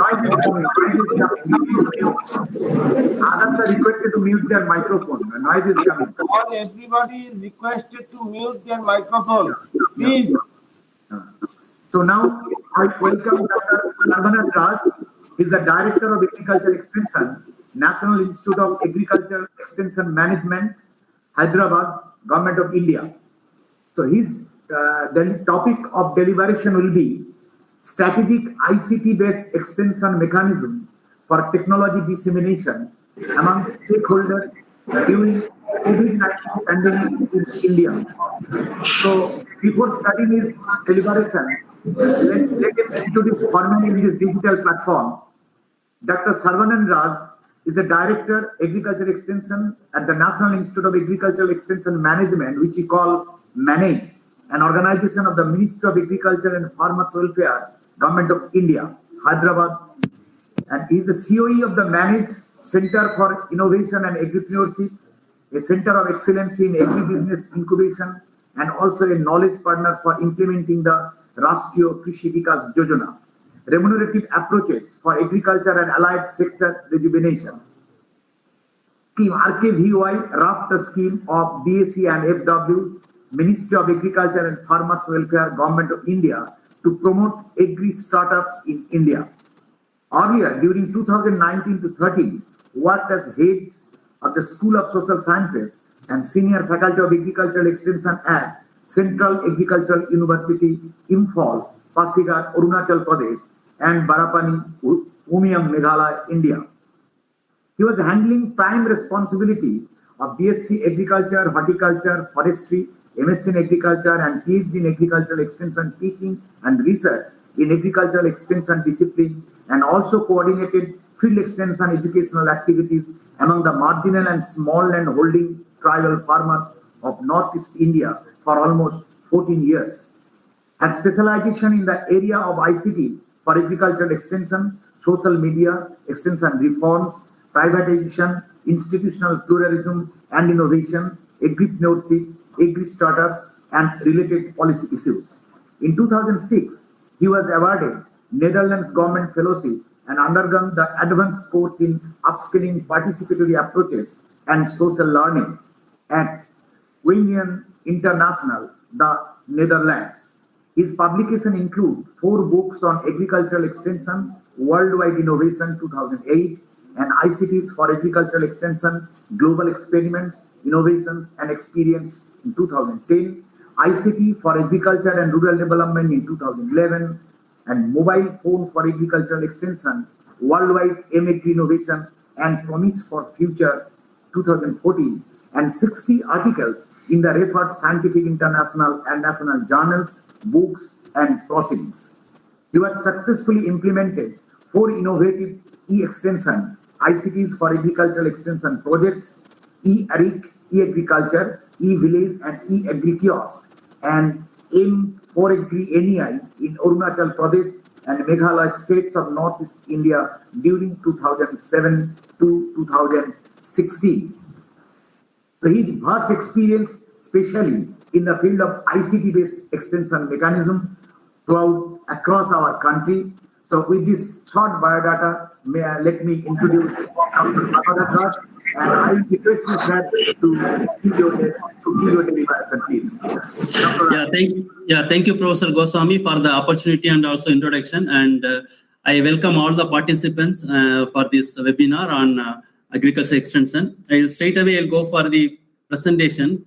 Noise is coming. Others are requested to mute their microphone. The noise is coming. Everybody is requested to mute their microphone. Please. So now I welcome Dr. Saravanan Raj. He is the Director of Agricultural Extension, National Institute of Agricultural Extension Management, Hyderabad, Government of India. So his the topic of deliberation will be strategic ICT-based extension mechanism for technology dissemination among stakeholders during COVID-19 pandemic in India. So before starting his deliberation, let him introduce formally this digital platform. Dr. Saravanan Raj is the Director, Agriculture Extension at the National Institute of Agricultural Extension Management, which we call MANAGE, an organization of the Ministry of Agriculture and Farmers Welfare, Government of India, Hyderabad. And he is the COE of the MANAGE Center for Innovation and Agripreneurship, a center of excellence in agribusiness incubation, and also a knowledge partner for implementing the Rashtriya Krishi Vikas Yojana, remunerative approaches for agriculture and allied sector rejuvenation. Scheme RKVY, RAFT scheme of BSc and FW, Ministry of Agriculture and Farmers Welfare, Government of India, to promote agri startups in India. Earlier, during 2019 to 13, worked as head of the School of Social Sciences and Senior Faculty of Agricultural Extension at Central Agricultural University, Imphal, Pasighat, Arunachal Pradesh, and Barapani, Umiam, Meghalaya, India. He was handling prime responsibility of BSc Agriculture, Horticulture, Forestry, MSc in Agriculture, and PhD in Agricultural Extension Teaching and Research in Agricultural Extension discipline, and also coordinated field extension educational activities among the marginal and small land holding tribal farmers of Northeast India for almost 14 years. Had specialization in the area of ICT for agricultural extension, social media, extension reforms, privatization, institutional pluralism and innovation, agripreneurship, agri-startups, and related policy issues. In 2006, he was awarded Netherlands Government Fellowship and undergone the advanced course in upskilling participatory approaches and social learning at Wageningen International, the Netherlands. His publication include 4 books on agricultural extension, Worldwide Innovation 2008, and ICTs for Agricultural Extension, Global Experiments, Innovations and Experience in 2010, ICT for Agriculture and Rural Development in 2011, and Mobile Phone for Agricultural Extension, Worldwide M-Agri Innovation and Promise for Future 2014, and 60 articles in the referred scientific international and national journals, books, and proceedings. He has successfully implemented 4 innovative e-extension, ICTs for Agricultural Extension projects, e-ARIC, e-Agriculture, e-Village, and e-Agri-Kiosk, and M4Agri-NEI in Arunachal Pradesh and Meghalaya states of Northeast India during 2007 to 2016. So his vast experience, especially in the field of ICT-based extension mechanism across our country. So with this short biodata, let me introduce Dr. Mathurathar, and I will request you, sir, to give your deliveration, please. Thank you, Professor Goswami, for the opportunity and also introduction. And I welcome all the participants for this webinar on agriculture extension. I'll straight away go for the presentation.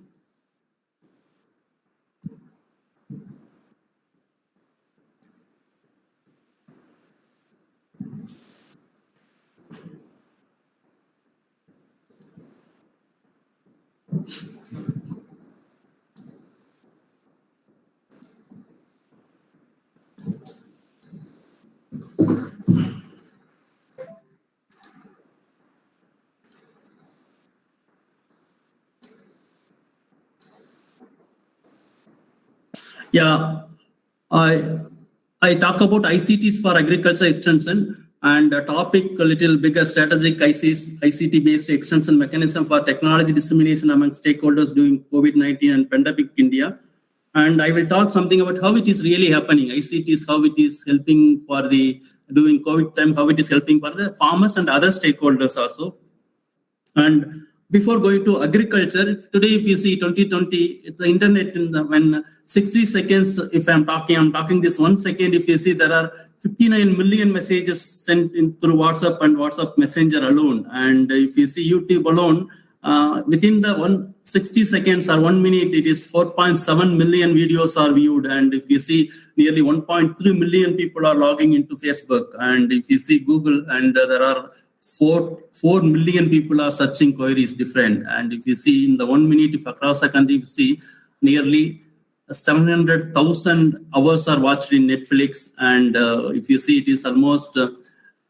I talk about ICTs for agriculture extension, and a topic a little bigger, strategic ICT-based extension mechanism for technology dissemination among stakeholders during COVID-19 and pandemic India. And I will talk something about how it is really happening. ICTs, how it is helping for the during COVID time, how it is helping for the farmers and other stakeholders also. And before going to agriculture, today if you see 2020, it's the internet when 60 seconds, if I'm talking this 1 second, if you see there are 59 million messages sent in through WhatsApp and WhatsApp Messenger alone. And if you see YouTube alone, within the 60 seconds or 1 minute, it is 4.7 million videos are viewed. And if you see nearly 1.3 million people are logging into Facebook. And if you see Google, and there are 4 million people are searching queries different. And if you see in the 1 minute, if across the country, you see nearly 700,000 hours are watched in Netflix. And if you see, it is almost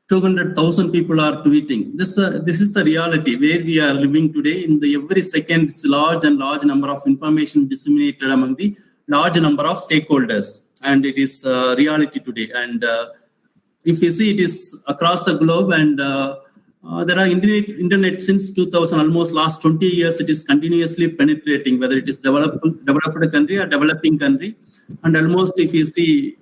200,000 people are tweeting. This is the reality where we are living today. In the every second, it's large number of information disseminated among the large number of stakeholders. And it is reality today. And if you see, it is across the globe, and there are internet since 2000, almost last 20 years, it is continuously penetrating, whether it is developed country or developing country. And almost if you see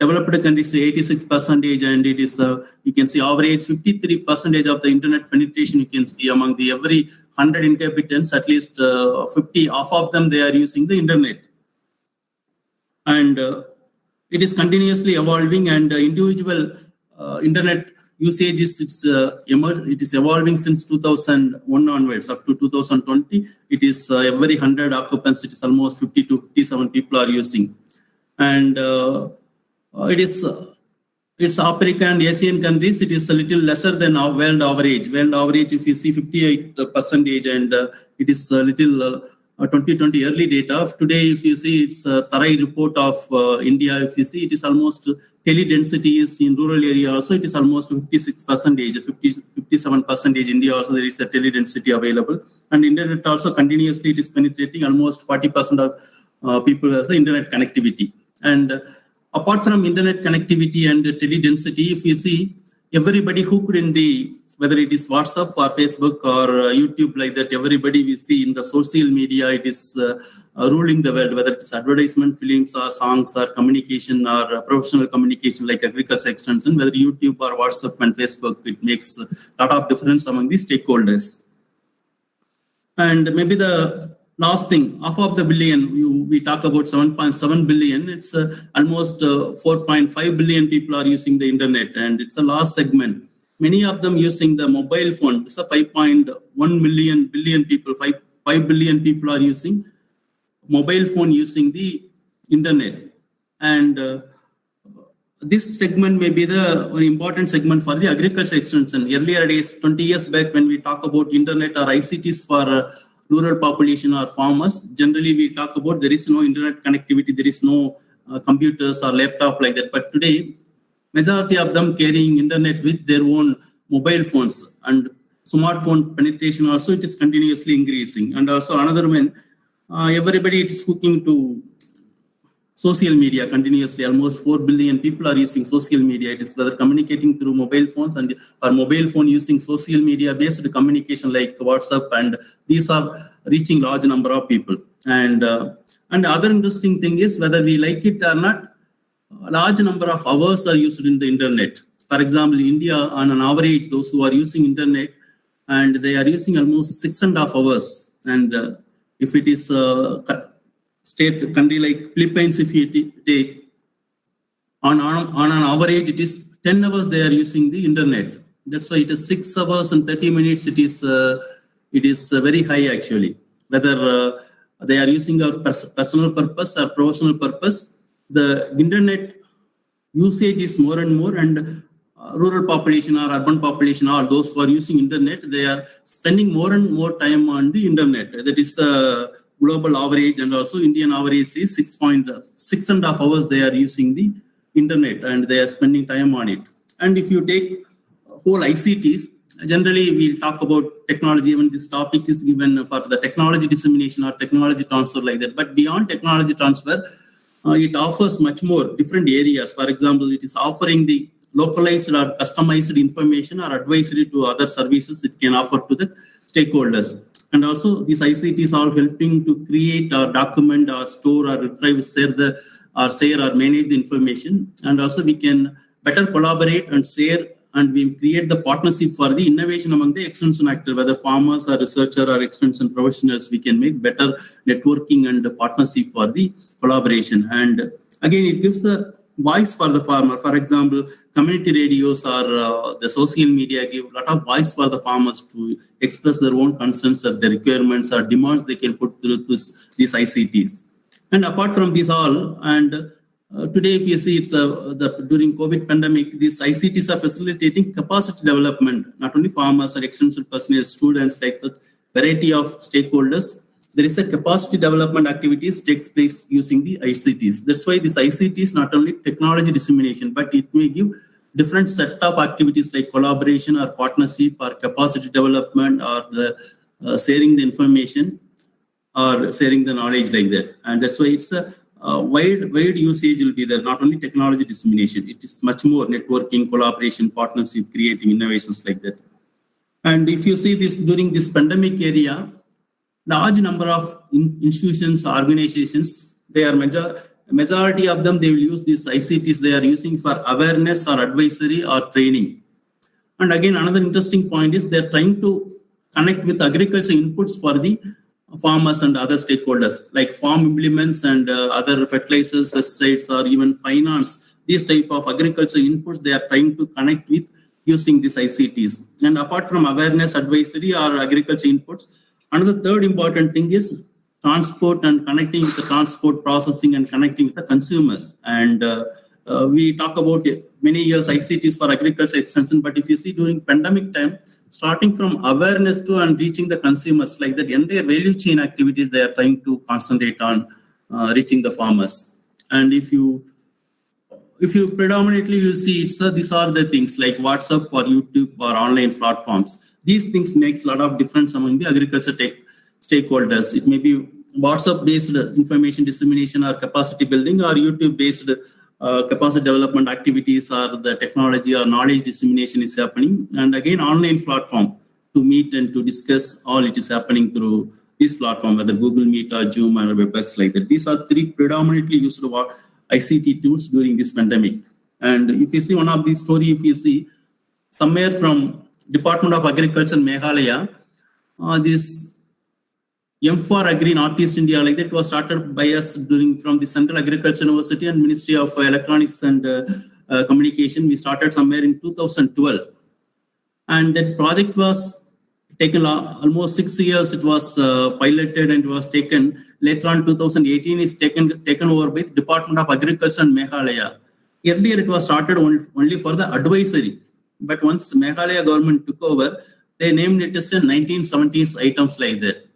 developed countries, 86%, and it is, you can see average 53% of the internet penetration you can see among the every 100 inhabitants, at least 50, half of them, they are using the internet. And it is continuously evolving, and individual internet usage is evolving since 2001 onwards up to 2020. It is every 100 occupants, it is almost 50 to 57 people are using. And it's Africa and Asian countries, it is a little lesser than our world average. World average, if you see 58%, and it is a little 2020 early data. Today, if you see, it's a Tarai report of India. If you see, it is almost tele density is in rural area also. It is almost 56%, 57% India also. There is a tele density available, and internet also continuously it is penetrating. Almost 40% of people has the internet connectivity. And apart from internet connectivity and tele density, if you see, everybody hooked in the, whether it is WhatsApp or Facebook or YouTube like that, everybody we see in the social media, it is ruling the world, whether it's advertisement, films or songs or communication or professional communication like agriculture extension, whether YouTube or WhatsApp and Facebook, it makes a lot of difference among the stakeholders. And maybe the last thing, half of the billion, we talk about 7.7 billion, it's almost 4.5 billion people are using the internet, and it's a large segment. Many of them using the mobile phone. This is a 5.1 billion people, 5 billion people are using mobile phone using the internet. And this segment may be the very important segment for the agriculture extension. Earlier days, 20 years back, when we talk about internet or ICTs for rural population or farmers, generally we talk about there is no internet connectivity, there is no computers or laptop like that. But today, majority of them carrying internet with their own mobile phones, and smartphone penetration also, it is continuously increasing. And also another one, everybody is hooking to social media continuously. Almost 4 billion people are using social media. It is whether communicating through mobile phones and or mobile phone using social media based communication like WhatsApp, and these are reaching large number of people. And the other interesting thing is, whether we like it or not, a large number of hours are used in the internet. For example, in India, on an average, those who are using internet, and they are using almost 6.5 hours. And if it is state country like Philippines, if you take on an average, it is 10 hours they are using the internet. That's why it is 6 hours and 30 minutes. It is very high actually. Whether they are using our personal purpose or professional purpose, the internet usage is more and more, and rural population or urban population or those who are using internet, they are spending more and more time on the internet. That is the global average, and also Indian average is 6.5 hours they are using the internet, and they are spending time on it. And if you take whole ICTs, generally we'll talk about technology, even this topic is given for the technology dissemination or technology transfer like that. But beyond technology transfer, it offers much more different areas. For example, it is offering the localized or customized information or advisory to other services it can offer to the stakeholders. And also these ICTs are helping to create or document or store or retrieve, share or manage the information. And also we can better collaborate and share, and we create the partnership for the innovation among the extension actors, whether farmers or researchers or extension professionals. We can make better networking and partnership for the collaboration. And again, it gives the voice for the farmer. For example, community radios or the social media give a lot of voice for the farmers to express their own concerns or their requirements or demands they can put through these ICTs. And apart from this all, and today, if you see, it's during COVID pandemic, these ICTs are facilitating capacity development, not only farmers or extension personnel, students, like the variety of stakeholders. There is a capacity development activities takes place using the ICTs. That's why this ICT is not only technology dissemination, but it may give different set of activities like collaboration or partnership or capacity development or the sharing the information or sharing the knowledge like that. And that's why it's a wide usage will be there, not only technology dissemination, it is much more networking, collaboration, partnership, creating innovations like that. And if you see this during this pandemic area, large number of institutions, organizations, they are majority of them, they will use these ICTs they are using for awareness or advisory or training. And again, another interesting point is they're trying to connect with agriculture inputs for the farmers and other stakeholders, like farm implements and other fertilizers, pesticides, or even finance. These type of agriculture inputs they are trying to connect with using these ICTs. And apart from awareness, advisory, or agriculture inputs, another third important thing is transport and connecting with the transport processing and connecting with the consumers. And we talk about many years ICTs for agriculture extension, but if you see during pandemic time, starting from awareness to and reaching the consumers, like that entire value chain activities, they are trying to concentrate on reaching the farmers. And if you predominantly you see it's these are the things like WhatsApp or YouTube or online platforms. These things makes a lot of difference among the agriculture stakeholders. It may be WhatsApp based information dissemination or capacity building, or YouTube based capacity development activities or the technology or knowledge dissemination is happening. And again, online platform to meet and to discuss all it is happening through this platform, whether Google Meet or Zoom or WebEx like that. These are three predominantly used ICT tools during this pandemic. And if you see one of these story, if you see somewhere from Department of Agriculture Meghalaya, this M4 Agri Northeast India like that was started by us from the Central Agriculture University and Ministry of Electronics and Communication. We started somewhere in 2012. And that project was taken almost 6 years. It was piloted and it was taken. Later on, 2018 is taken over by the Department of Agriculture and Meghalaya. Earlier, it was started only for the advisory. But once Meghalaya government took over, they named it as a 1970s items like that.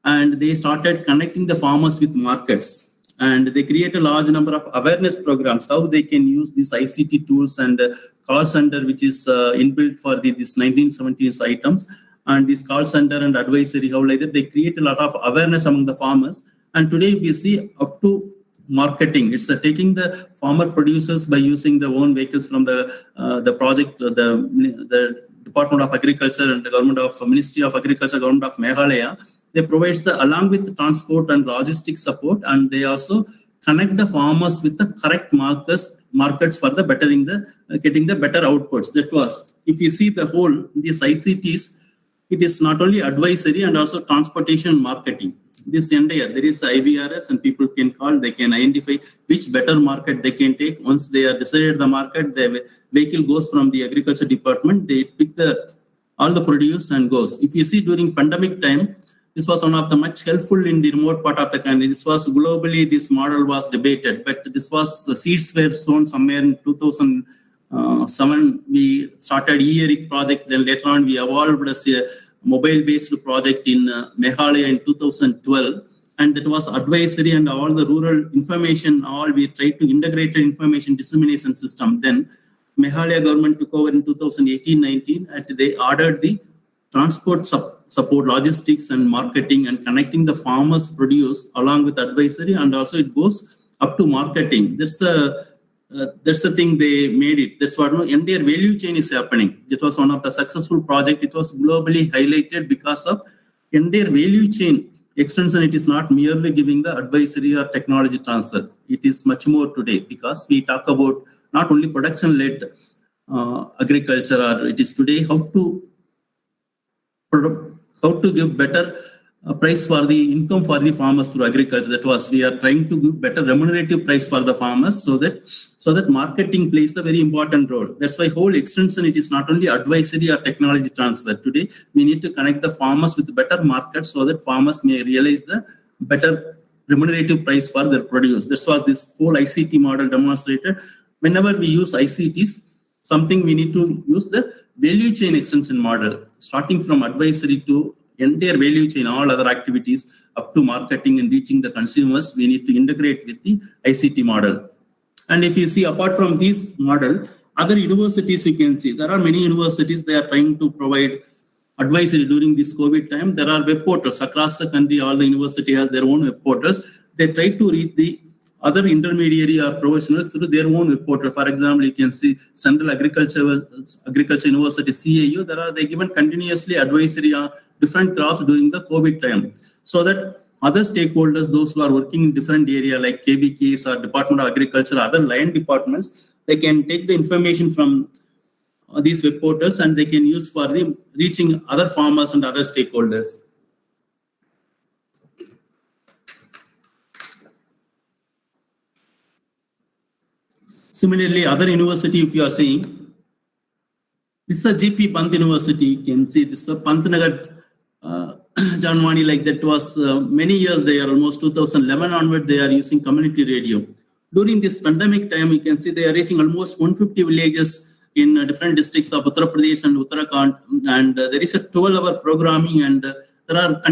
And they started connecting the farmers with markets. And they create a large number of awareness programs, how they can use these ICT tools and call center, which is inbuilt for this 1970s items. And this call center and advisory, how like that, they create a lot of awareness among the farmers. And today we see up to marketing. It's taking the farmer producers by using their own vehicles from the project, the Department of Agriculture and the Government of Ministry of Agriculture, Government of Meghalaya. They provide along with the transport and logistics support, and they also connect the farmers with the correct markets for the getting the better outputs. That was, if you see the whole, these ICTs, it is not only advisory and also transportation and marketing. This entire, there is IVRS and people can call, they can identify which better market they can take. Once they are decided the market, the vehicle goes from the agriculture department, they pick all the produce and goes. If you see during pandemic time, this was one of the much helpful in the remote part of the country. This was globally, this model was debated, but this was, the seeds were sown somewhere in 2007. We started e-ERIC project, then later on we evolved as a mobile-based project in Meghalaya in 2012. And that was advisory and all the rural information, we tried to integrate an information dissemination system. Then Meghalaya government took over in 2018-19 and they ordered the transport support, logistics and marketing and connecting the farmers' produce along with advisory, and also it goes up to marketing. That's the thing they made it. That's what entire value chain is happening. It was one of the successful project. It was globally highlighted because of entire value chain extension. It is not merely giving the advisory or technology transfer. It is much more today because we talk about not only production-led agriculture, or it is today how to give better price for the income for the farmers through agriculture. That was, we are trying to give better remunerative price for the farmers so that marketing plays the very important role. That's why whole extension, it is not only advisory or technology transfer. Today, we need to connect the farmers with better markets so that farmers may realize the better remunerative price for their produce. This was this whole ICT model demonstrated. Whenever we use ICTs, something we need to use the value chain extension model, starting from advisory to entire value chain, all other activities up to marketing and reaching the consumers, we need to integrate with the ICT model. And if you see, apart from this model, other universities you can see, there are many universities, they are trying to provide advisory during this COVID time. There are web portals across the country, all the university has their own web portals. They try to reach the other intermediary or professionals through their own web portal. For example, you can see Central Agriculture University, CAU, they given continuously advisory on different crops during the COVID time, so that other stakeholders, those who are working in different area like KVKs or Department of Agriculture, other line departments, they can take the information from these web portals and they can use for the reaching other farmers and other stakeholders. Similarly, other university, if you are saying, this is a GP Pant University, you can see this is a Pantnagar Janwani, like that was many years there, almost 2011 onward, they are using community radio. During this pandemic time, you can see they are reaching almost 150 villages in different districts of Uttar Pradesh and Uttarakhand, and there is a 12-hour programming, and there are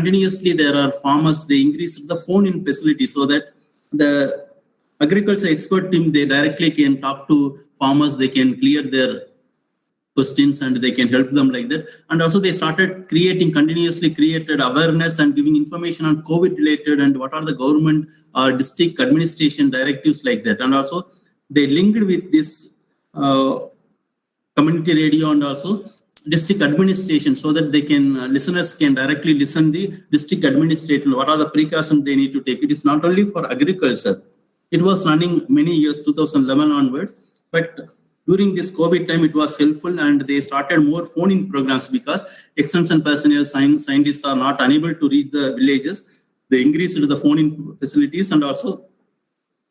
farmers, they increased the phone-in facility so that the agriculture expert team, they directly can talk to farmers, they can clear their questions and they can help them like that. And also they started continuously created awareness and giving information on COVID related and what are the government or district administration directives like that. And also they linked with this community radio and also district administration, so that they can listeners can directly listen the district administration what are the precautions they need to take. It is not only for agriculture. It was running many years, 2011 onwards, but during this COVID time, it was helpful, and they started more phone-in programs because extension personnel, scientists are not unable to reach the villages. They increased the phone-in facilities, and also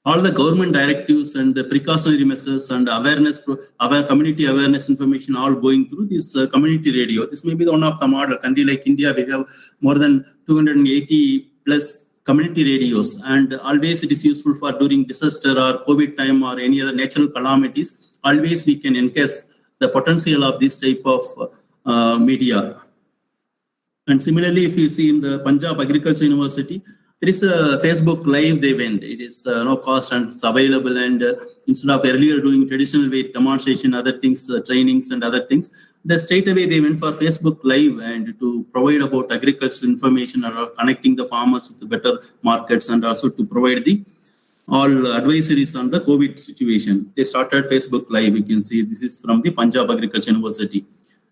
all the government directives and the precautionary measures and awareness, community awareness information, all going through this community radio. This may be one of the model. Country like India, we have more than 280 plus community radios, and always it is useful for during disaster or COVID time or any other natural calamities. Always we can enhance the potential of this type of media. And similarly, if you see in the Punjab Agriculture University, there is a Facebook Live they went. It is no cost and it's available. And instead of earlier doing traditional way demonstration, other things, trainings and other things, they straight away they went for Facebook Live and to provide about agricultural information or connecting the farmers with the better markets, and also to provide the all advisories on the COVID situation. They started Facebook Live. You can see this is from the Punjab Agriculture University.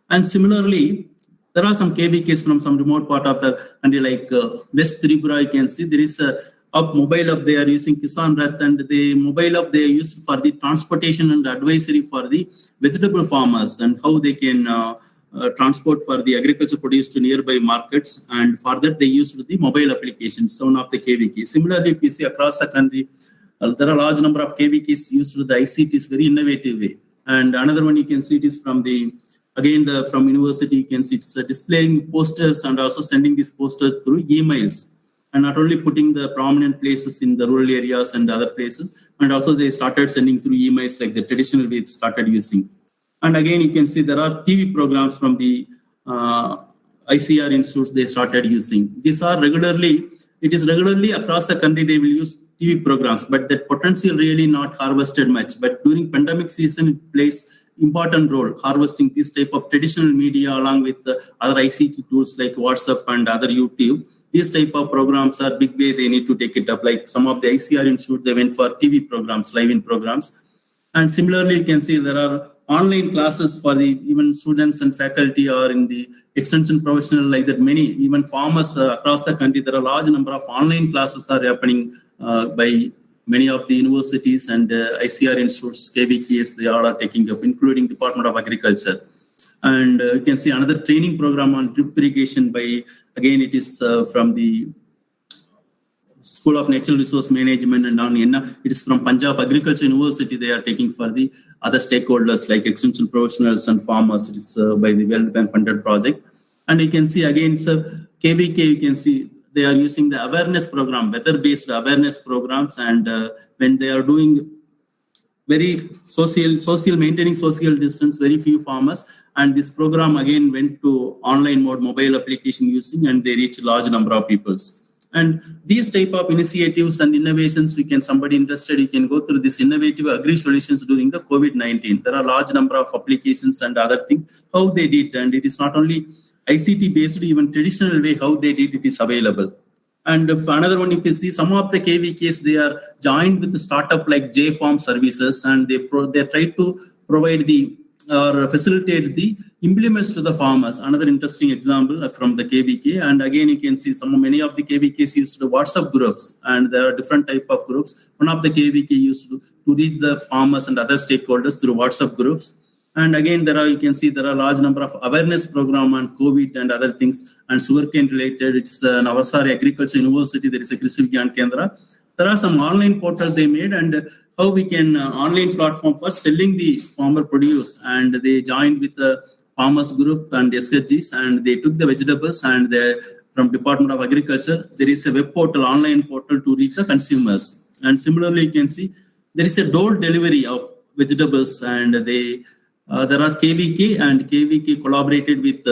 And similarly, there are some KVKs from some remote part of the country like West Tripura. You can see there is a mobile app they are using, Kisan Rath, and the mobile app they are used for the transportation and advisory for the vegetable farmers and how they can transport for the agriculture produce to nearby markets, and for that they used the mobile applications, one of the KVK. Similarly, if you see across the country, there are a large number of KVKs used with the ICTs, very innovative way. And another one you can see it is from the, again, from university, you can see it's displaying posters and also sending these posters through emails. And not only putting the prominent places in the rural areas and other places, and also they started sending through emails like the traditional way it started using. And again, you can see there are TV programs from the ICR institutes they started using. These are regularly, it is regularly across the country they will use TV programs, but that potential really not harvested much. But during pandemic season, it plays important role harvesting this type of traditional media along with the other ICT tools like WhatsApp and other YouTube. These type of programs are big way they need to take it up. Like some of the ICR institute, they went for TV programs, live-in programs. And similarly, you can see there are online classes for the even students and faculty or in the extension professional like that. Many even farmers across the country, there are a large number of online classes are happening by many of the universities and ICR institutes, KVKs, they all are taking up, including Department of Agriculture. And you can see another training program on drip irrigation by, again, it is from the School of Natural Resource Management, and on it is from Punjab Agriculture University. They are taking for the other stakeholders like extension professionals and farmers. It is by the World Bank funded project. And you can see again, so KVK, you can see they are using the awareness program, weather-based awareness programs, and when they are doing very social maintaining social distance, very few farmers, and this program again went to online mode, mobile application using, and they reach large number of peoples. And these type of initiatives and innovations, you can, somebody interested, you can go through this innovative agri solutions during the COVID-19. There are large number of applications and other things, how they did, and it is not only ICT based, even traditional way, how they did it is available. And if another one, you can see some of the KVKs, they are joined with the startup like J-Farm services, and they try to provide the or facilitate the implements to the farmers. Another interesting example from the KVK. And again, you can see many of the KVKs used to WhatsApp groups, and there are different type of groups. One of the KVK used to reach the farmers and other stakeholders through WhatsApp groups. And again, you can see there are a large number of awareness program on COVID and other things, and sugarcane related. It's Navsari Agriculture University. There is a Krishi Vigyan Kendra. There are some online portals they made, and how we can online platform for selling the farmer produce. And they joined with the farmers group and SHGs, and they took the vegetables, and from Department of Agriculture, there is a web portal, online portal to reach the consumers. And similarly, you can see there is a door delivery of vegetables, and there are KVK, and KVK collaborated with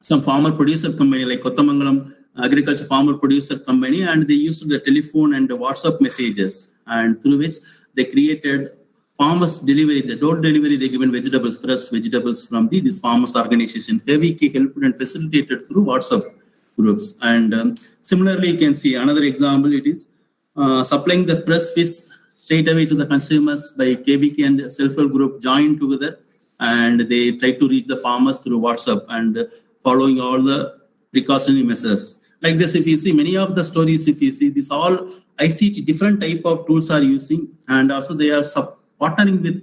some farmer producer company like Kottamangalam Agriculture Farmer Producer Company, and they used the telephone and the WhatsApp messages, and through which they created farmers delivery, the door delivery. They given vegetables, fresh vegetables from this farmers organization. KVK helped and facilitated through WhatsApp groups. And similarly, you can see another example. It is supplying the fresh fish straight away to the consumers by KVK and self-help group joined together, and they try to reach the farmers through WhatsApp and following all the precautionary measures. Like this, if you see many of the stories, if you see this all ICT, different type of tools are using, and also they are partnering with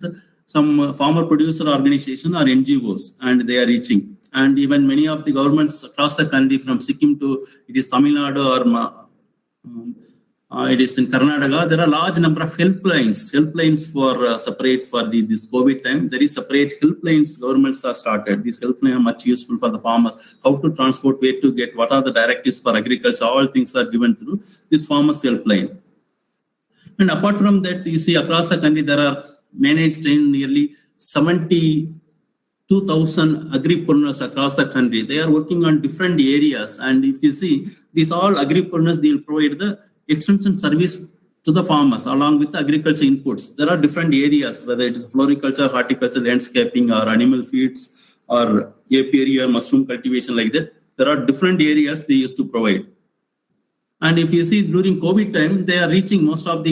some farmer producer organization or NGOs, and they are reaching. And even many of the governments across the country, from Sikkim to it is Tamil Nadu or it is in Karnataka, there are large number of helplines for separate for this COVID time. There is separate helplines governments are started. These helplines are much useful for the farmers. How to transport, where to get, what are the directives for agriculture, all things are given through this farmers helpline. And apart from that, you see across the country, there are managed in nearly 72,000 agripreneurs across the country. They are working on different areas. And if you see, these all agripreneurs, they will provide the extension service to the farmers along with the agriculture inputs. There are different areas, whether it is floriculture, horticulture, landscaping, or animal feeds, or apiary or mushroom cultivation, like that. There are different areas they used to provide. And if you see during COVID time, they are reaching most of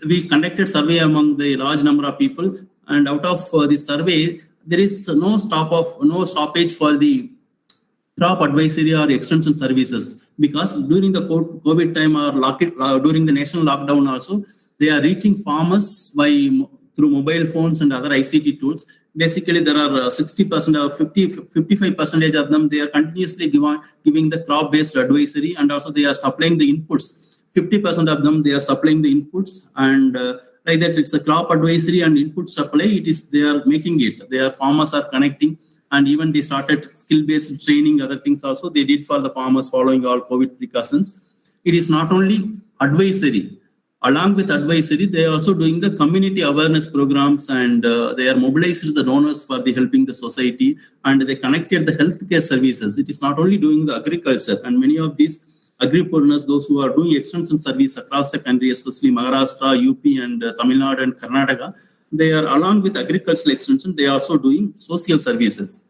we conducted survey among the large number of people, and out of the survey, there is no stoppage for the crop advisory or extension services, because during the COVID time or during the national lockdown also, they are reaching farmers through mobile phones and other ICT tools. Basically, there are 60% or 55% of them, they are continuously giving the crop-based advisory, and also they are supplying the inputs. 50% of them, they are supplying the inputs, and like that, it's a crop advisory and input supply. They are making it. Their farmers are connecting, and even they started skill-based training, other things also they did for the farmers following all COVID precautions. It is not only advisory. Along with advisory, they are also doing the community awareness programs, and they are mobilized the donors for helping the society, and they connected the healthcare services. It is not only doing the agriculture, and many of these agripreneurs, those who are doing extension service across the country, especially Maharashtra, UP, and Tamil Nadu and Karnataka, they are along with agricultural extension, they are also doing social services.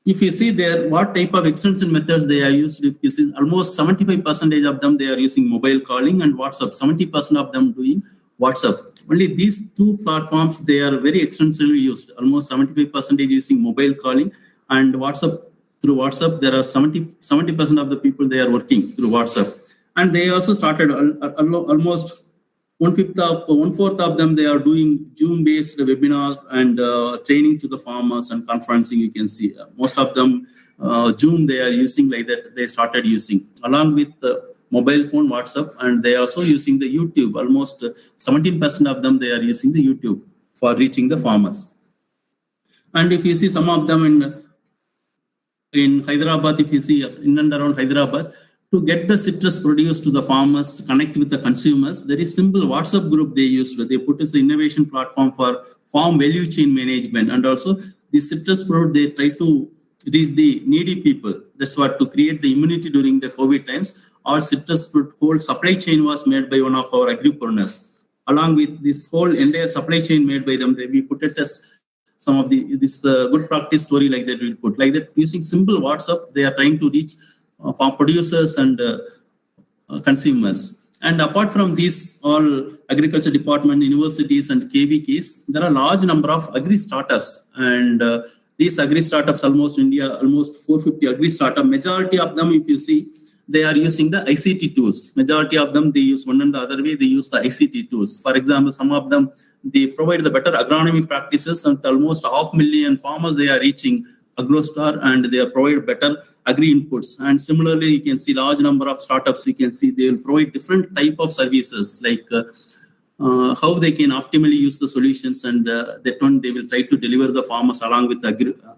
If you see there, what type of extension methods they are used, if you see almost 75% of them, they are using mobile calling and WhatsApp, 70% of them doing WhatsApp. Only these two platforms, they are very extensively used, almost 75% using mobile calling and WhatsApp. Through WhatsApp, there are 70% of the people, they are working through WhatsApp. And they also started almost one-fourth of them, they are doing Zoom-based webinar and training to the farmers and conferencing. You can see most of them, Zoom, they are using like that. They started using along with mobile phone, WhatsApp, and they are also using the YouTube. Almost 17% of them, they are using the YouTube for reaching the farmers. And if you see some of them in Hyderabad, if you see in and around Hyderabad, to get the citrus produce to the farmers, connect with the consumers, there is simple WhatsApp group they used. They put as an innovation platform for farm value chain management. And also the citrus product, they try to reach the needy people. That's what, to create the immunity during the COVID times. Our citrus fruit whole supply chain was made by one of our agripreneurs. Along with this whole entire supply chain made by them, we put it as some of this good practice story like that we put. Like that, using simple WhatsApp, they are trying to reach farm producers and consumers. And apart from these, all agriculture department, universities and KVKs, there are large number of agri-startups. And these agri-startups, almost India, almost 450 agri-startup, majority of them, if you see, they are using the ICT tools. Majority of them, they use one and the other way, they use the ICT tools. For example, some of them, they provide the better agronomy practices, and almost 500,000 farmers they are reaching AgroStar, and they provide better agri inputs. And similarly, you can see large number of startups, you can see they will provide different type of services, like how they can optimally use the solutions, and that one they will try to deliver the farmers along with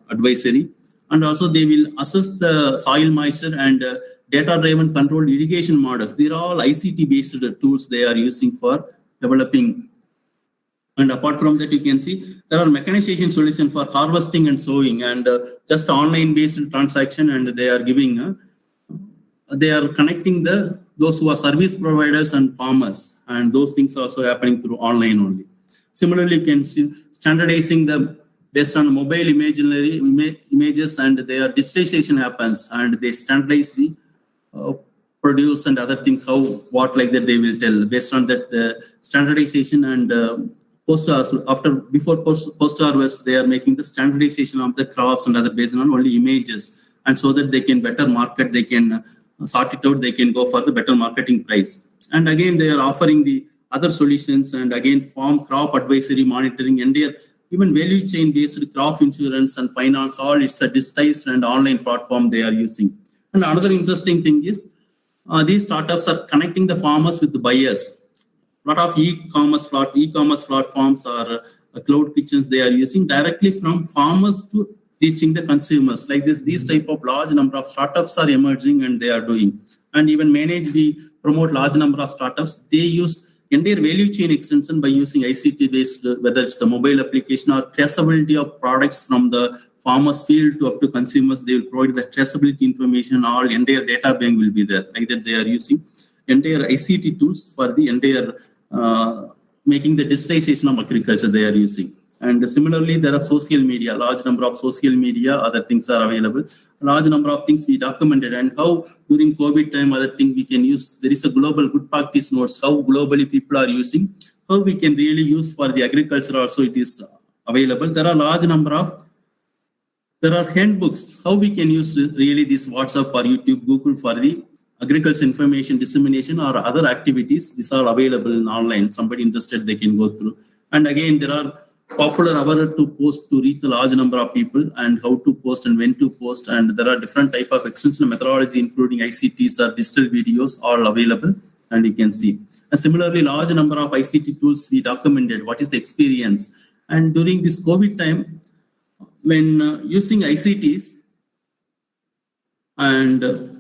advisory. And also they will assess the soil moisture and data-driven controlled irrigation models. These are all ICT-based tools they are using for developing. And apart from that, you can see there are mechanization solutions for harvesting and sowing, and just online-based transaction, and they are giving, they are connecting those who are service providers and farmers, and those things are also happening through online only. Similarly, you can see standardizing them based on mobile images, and their digitization happens, and they standardize the produce and other things, how, what like that they will tell. Based on that, the standardization and post-harvest, they are making the standardization of the crops and other based on only images, and so that they can better market, they can sort it out, they can go for the better marketing price. And again, they are offering the other solutions, and again, farm crop advisory monitoring, entire even value chain based crop insurance and finance, all it's a digitized and online platform they are using. And another interesting thing is these startups are connecting the farmers with the buyers. A lot of e-commerce platforms or cloud kitchens they are using directly from farmers to reaching the consumers. Like this, these type of large number of startups are emerging and they are doing. And even we promote large number of startups. They use entire value chain extension by using ICT based, whether it's a mobile application or traceability of products from the farmers field to up to consumers. They will provide the traceability information. All entire data bank will be there. Like that, they are using entire ICT tools for the entire making the digitization of agriculture they are using. And similarly, there are social media, large number of social media, other things are available. A large number of things we documented, and how during COVID time, other thing we can use. There is a global good practice notes, how globally people are using, how we can really use for the agriculture also it is available. There are large number of, there are handbooks, how we can use really this WhatsApp or YouTube, Google for the agriculture information dissemination or other activities. These are available in online. Somebody interested, they can go through. And again, there are popular hour to post to reach the large number of people, and how to post and when to post. And there are different type of extension methodology, including ICTs or digital videos, all available, and you can see. And similarly, large number of ICT tools we documented, what is the experience. And during this COVID time, when using ICTs, and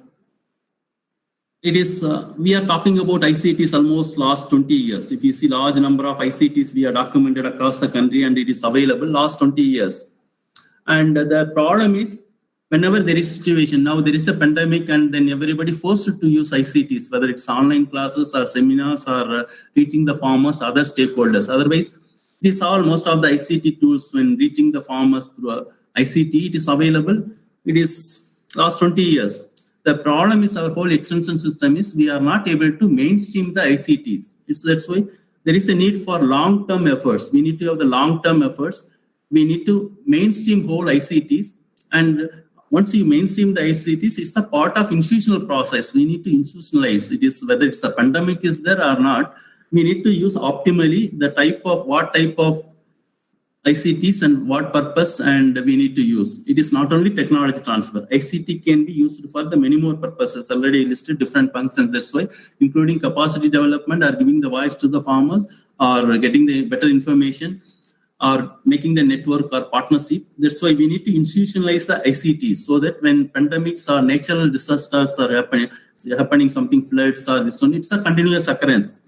it is, we are talking about ICTs almost last 20 years. If you see large number of ICTs we are documented across the country, and it is available last 20 years. And the problem is, whenever there is situation, now there is a pandemic and then everybody forced to use ICTs, whether it's online classes or seminars or reaching the farmers, other stakeholders. Otherwise, this all most of the ICT tools when reaching the farmers through ICT, it is available. It is last 20 years. The problem is our whole extension system is we are not able to mainstream the ICTs. That's why there is a need for long-term efforts. We need to have the long-term efforts. We need to mainstream whole ICTs. And once you mainstream the ICTs, it's a part of institutional process. We need to institutionalize. It is whether it's the pandemic is there or not. We need to use optimally the type of what type of ICTs and what purpose, and we need to use. It is not only technology transfer. ICT can be used for the many more purposes. Already listed different functions. That's why, including capacity development, or giving the voice to the farmers, or getting the better information, or making the network or partnership. That's why we need to institutionalize the ICT, so that when pandemics or natural disasters are happening, something floods or this one, it's a continuous occurrence.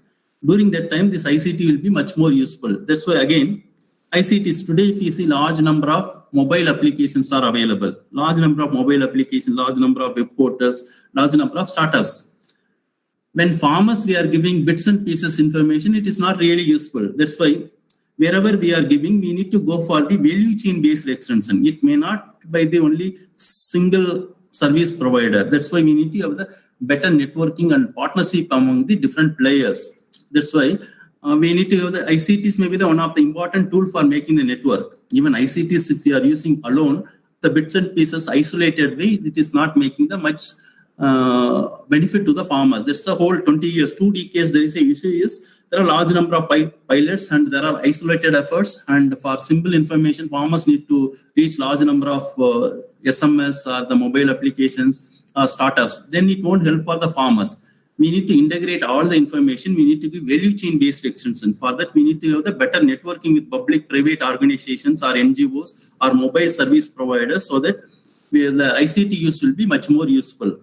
During that time, this ICT will be much more useful. That's why again, ICTs today, if you see large number of mobile applications are available, large number of mobile applications, large number of web portals, large number of startups. When farmers, we are giving bits and pieces information, it is not really useful. That's why wherever we are giving, we need to go for the value chain based extension. It may not be the only single service provider. That's why we need to have the better networking and partnership among the different players. That's why we need to have the ICTs may be the one of the important tool for making the network. Even ICTs, if you are using alone, the bits and pieces isolated way, it is not making the much benefit to the farmers. That's the whole 20 years, 2 decades, there is a issue is there are large number of pilots and there are isolated efforts, and for simple information, farmers need to reach large number of SMS or the mobile applications or startups. Then it won't help for the farmers. We need to integrate all the information. We need to give value chain based extension. For that, we need to have the better networking with public, private organizations or NGOs or mobile service providers, so that the ICT use will be much more useful.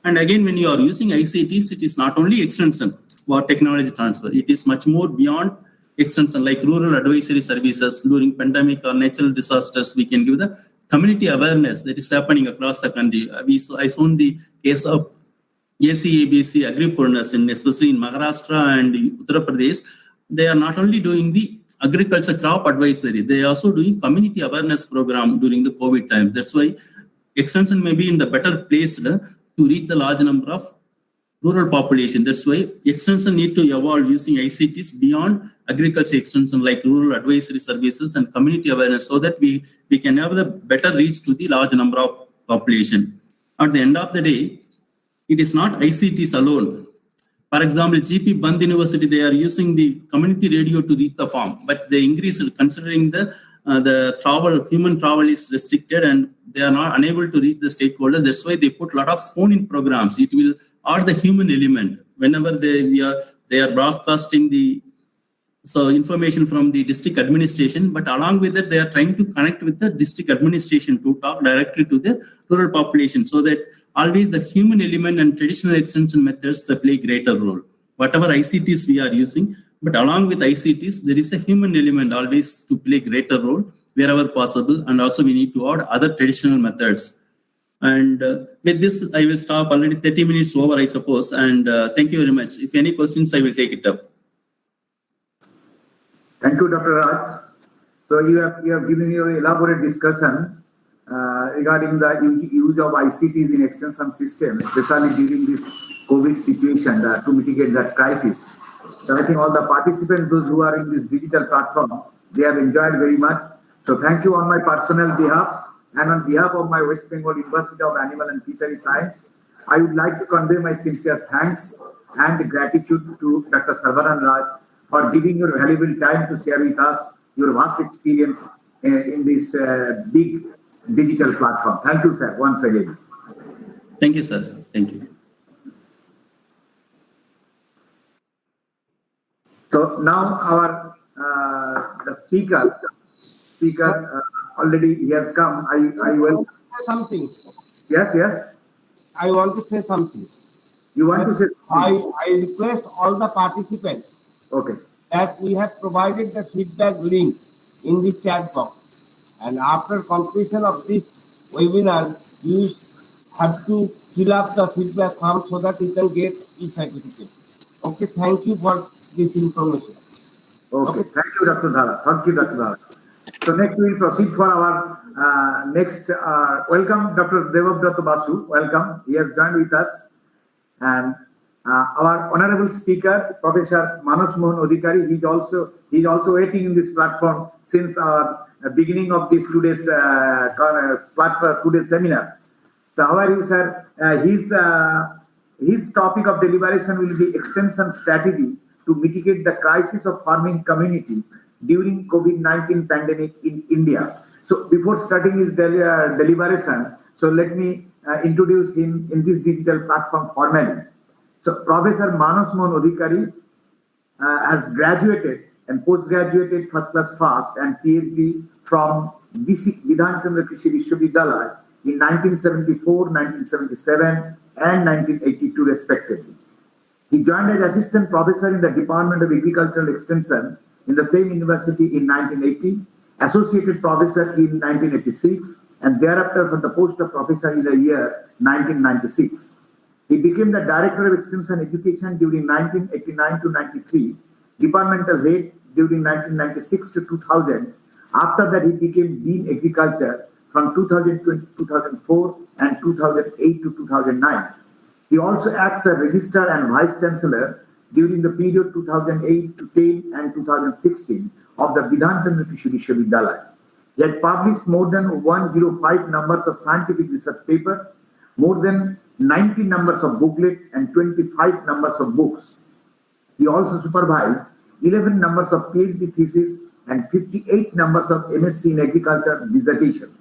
And again, when you are using ICTs, it is not only extension for technology transfer. It is much more beyond extension, like rural advisory services during pandemic or natural disasters. We can give the community awareness that is happening across the country. I saw the case of ACABC agripreneurs, especially in Maharashtra and Uttar Pradesh. They are not only doing the agriculture crop advisory, they are also doing community awareness program during the COVID time. That's why extension may be in the better place to reach the large number of rural population. That's why extension need to evolve using ICTs beyond agriculture extension like rural advisory services and community awareness so that we can have the better reach to the large number of population. At the end of the day, it is not ICTs alone. For example, GP Band University, they are using the community radio to reach the farm, but they increase considering the human travel is restricted and they are not unable to reach the stakeholders. That's why they put a lot of phone-in programs. It will add the human element whenever they are broadcasting the information from the district administration, but along with that, they are trying to connect with the district administration to talk directly to the rural population so that always the human element and traditional extension methods that play greater role. Whatever ICTs we are using, but along with ICTs, there is a human element always to play greater role wherever possible. And also we need to add other traditional methods. And with this, I will stop already 30 minutes over, I suppose. And thank you very much. If any questions, I will take it up. Thank you, Dr. Raj. So you have given your elaborate discussion regarding the use of ICTs in extension system, especially during this COVID situation to mitigate that crisis. So I think all the participants, those who are in this digital platform, they have enjoyed very much. So thank you on my personal behalf and on behalf of my West Bengal University of Animal and Fishery Science. I would like to convey my sincere thanks and gratitude to Dr. Sarvanan Raj for giving your valuable time to share with us your vast experience in this big digital platform. Thank you, sir, once again. Thank you, sir. Thank you. So now our the speaker already he has come. I will say something. Yes. I want to say something. You want to say something? I request all the participants Okay. that we have provided the feedback link in the chat box. And after completion of this webinar, you have to fill up the feedback form so that you can get e-certificate. Okay, thank you for this information. Okay. Thank you, Dr. Dhara. Thank you, Dr. Dhara. So next we will proceed for our next, welcome Dr. Devabrata Basu, welcome. He has joined with us. And our honorable speaker, Professor Manas Mohan Adhikari, he's also waiting in this platform since our beginning of this today's seminar. So how are you, sir? His topic of deliberation will be extension strategy to mitigate the crisis of farming community during COVID-19 pandemic in India. So before starting his deliberation, so let me introduce him in this digital platform formally. So Professor Manas Mohan Adhikari has graduated and postgraduated first class first and PhD from Bidhan Chandra Krishi Vishwavidyalaya in 1974, 1977 and 1982 respectively. He joined as assistant professor in the Department of Agricultural Extension in the same university in 1980, associated professor in 1986, and thereafter from the post of professor in the year 1996. He became the Director of Extension Education during 1989 to 93, departmental head during 1996 to 2000. After that, he became Dean Agriculture from 2000 to 2004 and 2008 to 2009. He also acts as Registrar and Vice Chancellor during the period 2008 to 10 and 2016 of the Bidhan Chandra Krishi Vishwavidyalaya. He had published more than 105 numbers of scientific research papers, more than 90 numbers of booklet and 25 numbers of books. He also supervised 11 numbers of PhD thesis and 58 numbers of MSc in Agriculture dissertation.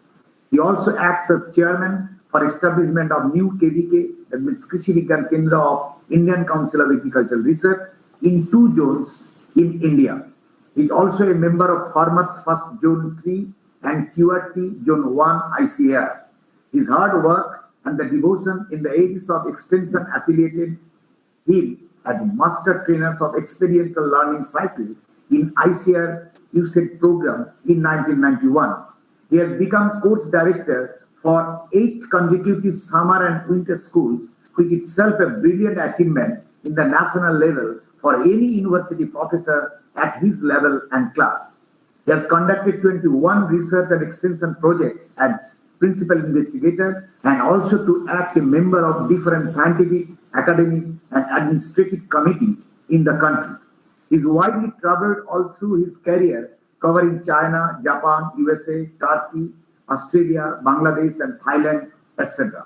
He also acts as chairman for establishment of new KVK, that means Krishi Vigyan Kendra of Indian Council of Agricultural Research in 2 zones in India. He is also a member of Farmers First Zone 3 and QRT Zone 1 ICAR. His hard work and the devotion in the ages of extension affiliated him as master trainers of experiential learning cycle in ICAR USAID program in 1991. He has become course director for 8 consecutive summer and winter schools, which itself a brilliant achievement in the national level for any university professor at his level and class. He has conducted 21 research and extension projects as principal investigator and also to act a member of different scientific academic, and administrative committee in the country. He's widely traveled all through his career, covering China, Japan, USA, Turkey, Australia, Bangladesh, and Thailand, etc.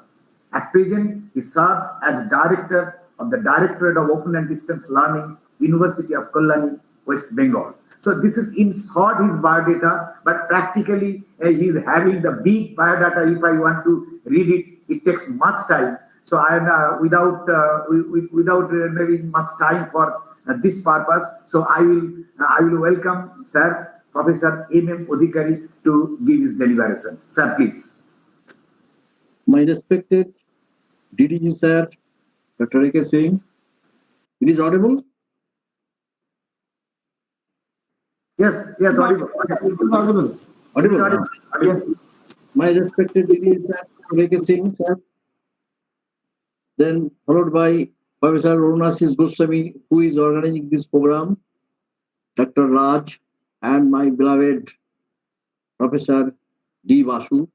At present, he serves as director of the Directorate of Open and Distance Learning, University of Kalyani, West Bengal. So this is in short his biodata, but practically he is having the big biodata. If I want to read it, it takes much time. So I am without having much time for this purpose. So I will welcome Sir Professor M.M. Odhikari to give his deliberation. Sir, please. My respected DDG Sir, Dr. A.K. Singh, it is audible? Yes, audible. Audible. Yes. My respected DDG Sir, Dr. A.K. Singh, sir. Then followed by Professor Arunasis Goswami, who is organizing this program, Dr. Raj, and my beloved Professor D. Vasu,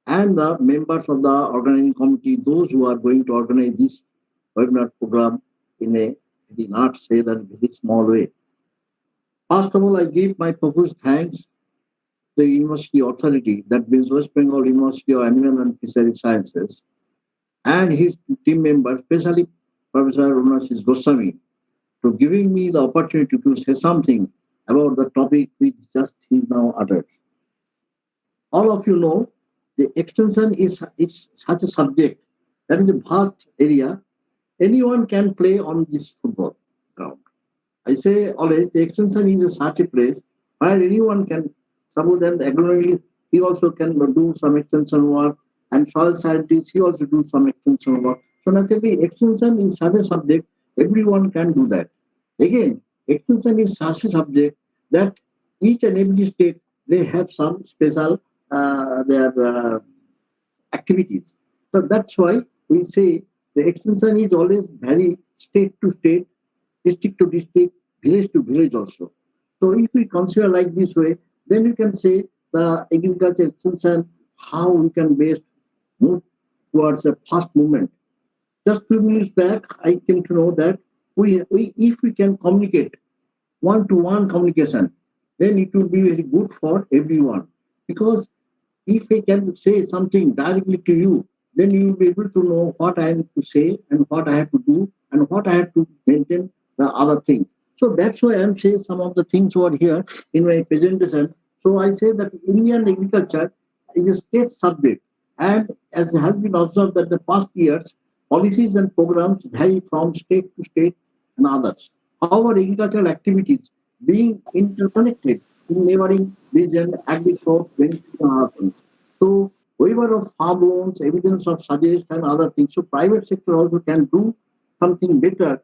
and the members of the organizing committee, those who are going to organize this webinar program in a very large scale and very small way. First of all, I give my profuse thanks to the University Authority, that means West Bengal University of Animal and Fishery Sciences, and his team members, especially Professor Arunasis Goswami, to giving me the opportunity to say something about the topic which just he now uttered. All of you know, the extension is such a subject that is a vast area. Anyone can play on this football ground. I say always, the extension is such a place where anyone can, suppose that agronomist, he also can do some extension work, and soil scientists, he also do some extension work. So naturally, extension is such a subject, everyone can do that. Again, extension is such a subject that each and every state, they have some special their activities. So that's why we say the extension is always vary state to state, district to district, village to village also. So if we consider like this way, then you can say the agriculture extension, how we can best move towards a fast movement. Just 2 minutes back, I came to know that if we can communicate one-to-one communication, then it will be very good for everyone. Because if I can say something directly to you, then you will be able to know what I have to say and what I have to do and what I have to maintain the other things. So that's why I'm saying some of the things over here in my presentation. So I say that Indian agriculture is a state subject, and as has been observed that the past years, policies and programs vary from state to state and others. However, agricultural activities being interconnected in neighboring region, agri-crop, benefits and other things. So waiver of farm loans, evidence of suggest and other things. So private sector also can do something better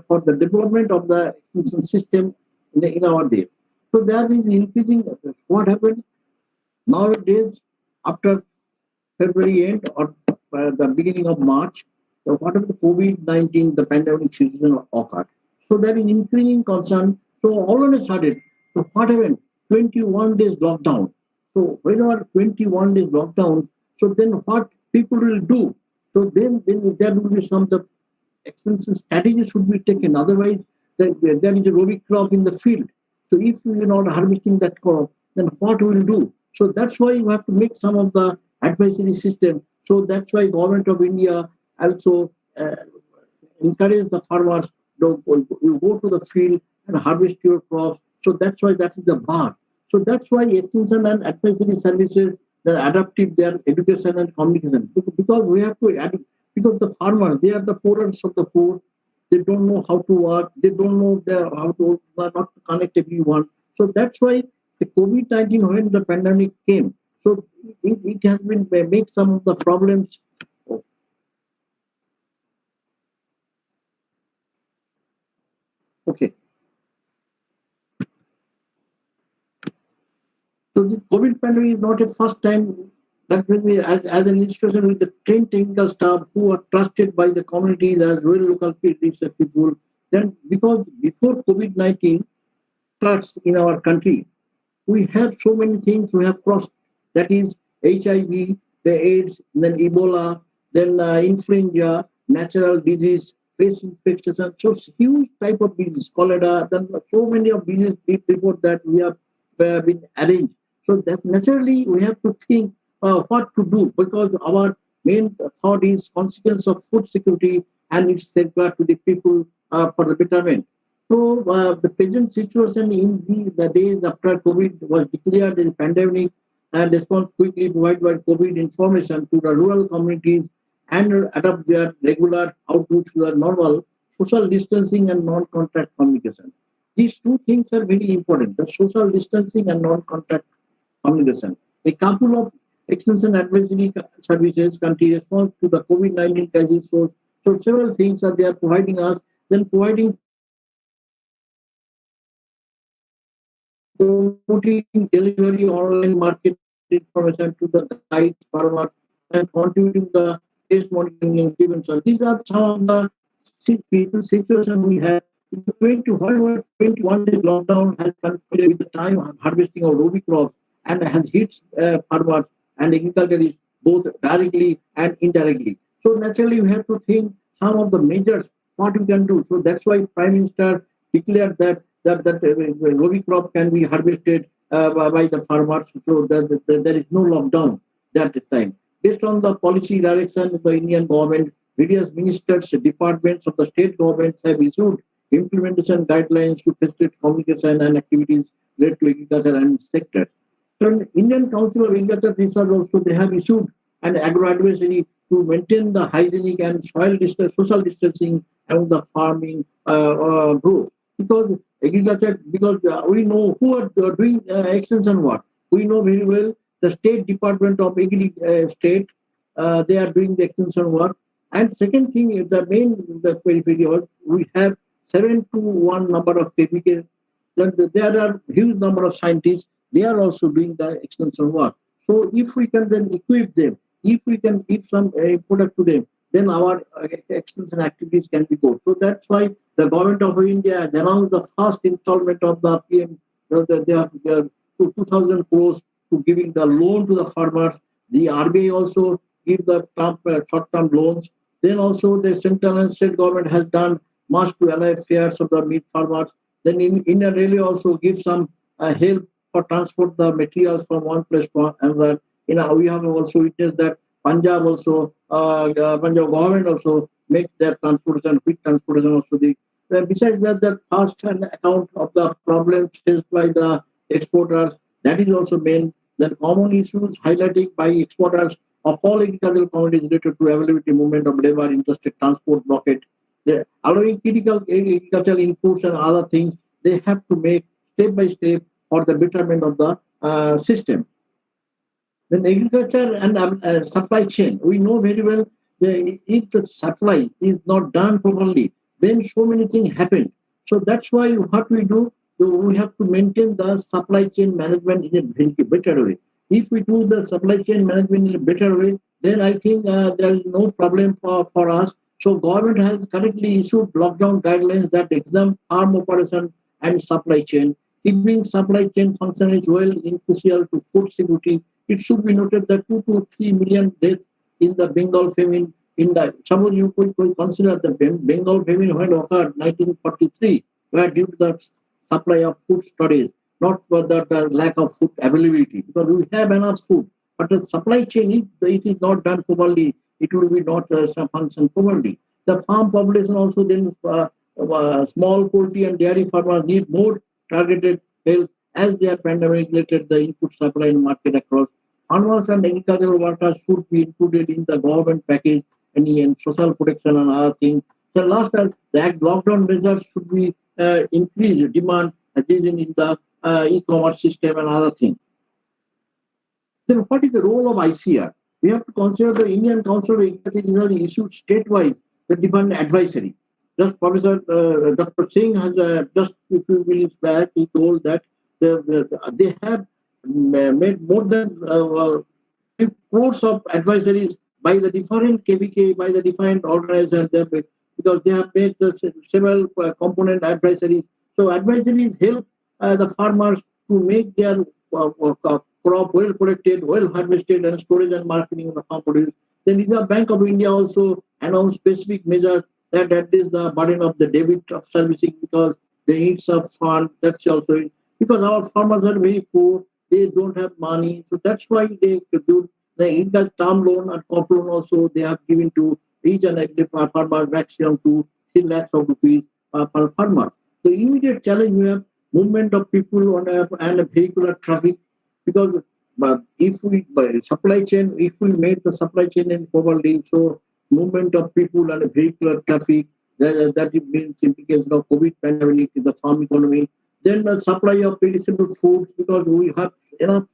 for the development of the extension system in our days. So that is increasing. What happened nowadays after February end or the beginning of March, whatever the COVID-19, the pandemic season occurred. So there is increasing concern. So all of a sudden, so what happened? 21 days lockdown. So whenever 21 days lockdown, so then what people will do? So then there will be some the extension strategy should be taken. Otherwise, there is a Rabi crop in the field. So if we are not harvesting that crop, then what we will do? So that's why you have to make some of the advisory system. So that's why Government of India also encourage the farmers to you go to the field and harvest your crops. So that's why that is the bar. So that's why extension and advisory services, they're adaptive, their education and communication. Because we have to, because the farmers, they are the poorest of the poor. They don't know how to work. They don't know how to not to connect everyone. So that's why the COVID-19, when the pandemic came, so it has been make some of the problems. Okay. So the COVID pandemic is not a first time that when we, as an institution with the trained technical staff who are trusted by the communities as well local people, then because before COVID-19 starts in our country, we have so many things we have crossed. That is HIV, the AIDS, then Ebola, then influenza, natural disease, face infection, so huge type of disease, cholera, then so many of disease report that we have been arranged. So that naturally we have to think what to do, because our main thought is consequence of food security and its safeguard to the people for the betterment. So the present situation in the days after COVID was declared a pandemic, and response quickly provide COVID information to the rural communities and adopt their regular outreach to the normal social distancing and non-contact communication. These two things are very important: the social distancing and non-contact communication. A couple of extension advisory services country response to the COVID-19 crisis. So several things are they are providing us. Then providing promoting delivery online market information to the guides, farmers, and contributing the test monitoring intervention. These are some of the people situation we have. 21 days lockdown has concluded with the time of harvesting of Rabi crops and has hit farmers and agriculture both directly and indirectly. So naturally, we have to think some of the measures what we can do. So that's why Prime Minister declared that Rabi crop can be harvested by the farmers. So that there is no lockdown that time. Based on the policy direction of the Indian government, various ministers, departments of the state governments have issued implementation guidelines to facilitate communication and activities related to agriculture and sectors. So Indian Council of Agriculture Research also they have issued an agro advisory to maintain the hygienic and social distancing among the farming group. Because agriculture, because we know who are doing extension work. We know very well the State Department of Agri State, they are doing the extension work. And second thing is the periphery was we have 7 to 1 number of KPK. There are huge number of scientists. They are also doing the extension work. So if we can then equip them, if we can give some product to them, then our extension activities can be good. So that's why the government of India has announced the first installment of the PM, the 2,000 crores to giving the loan to the farmers. The RBI also give the short-term loans. Then also the central and state government has done much to allay fears of the meat farmers. Then India Railway also gives some help for transport the materials from one place to another. We have also witnessed that Punjab also, Punjab government also makes their transportation, quick transportation also. Besides that, the first-hand account of the problems faced by the exporters, that is also main. That common issues highlighting by exporters of all agricultural commodities related to availability, movement of labor, interstate transport, blockade, allowing critical agricultural inputs and other things, they have to make step by step for the betterment of the system. Then agriculture and supply chain, we know very well that if the supply is not done properly, then so many things happen. So that's why what we do, we have to maintain the supply chain management in a very better way. If we do the supply chain management in a better way, then I think there is no problem for us. So government has correctly issued lockdown guidelines that exempt farm operation and supply chain. Keeping supply chain function is well crucial to food security. It should be noted that 2 to 3 million deaths in the Bengal famine. Suppose you could consider the Bengal famine when occurred 1943, were due to the supply of food storage, not for the lack of food availability. Because we have enough food, but the supply chain, if it is not done properly, it will be not function properly. The farm population also then small poultry and dairy farmers need more targeted help as they are pandemic-related the input supply and market across. Farmers and agricultural workers should be included in the government package and social protection and other things. So last time, the lockdown measures should be increased demand in the e-commerce system and other things. Then what is the role of ICR? We have to consider the Indian Council of Agriculture issued statewide the different advisory. Just Professor Dr. Singh has just a few minutes back, he told that they have made more than 50 crores of advisories by the different KVK, by the different organizations, because they have made several component advisories. So advisories help the farmers to make their crop well protected, well harvested, and storage and marketing of the farm produce. The Reserve Bank of India also announced specific measures that is the burden of the debit of servicing because they need some fund. That's also it. Because our farmers are very poor, they don't have money, so that's why they do the India's term loan and crop loan also they have given to each and every farmer maximum to 3 lakhs of rupees per farmer. The immediate challenge we have movement of people on and a vehicular traffic because if we supply chain, if we make the supply chain in properly, so movement of people and vehicular traffic, that it means implication of COVID pandemic in the farm economy. Then the supply of perishable foods because we have enough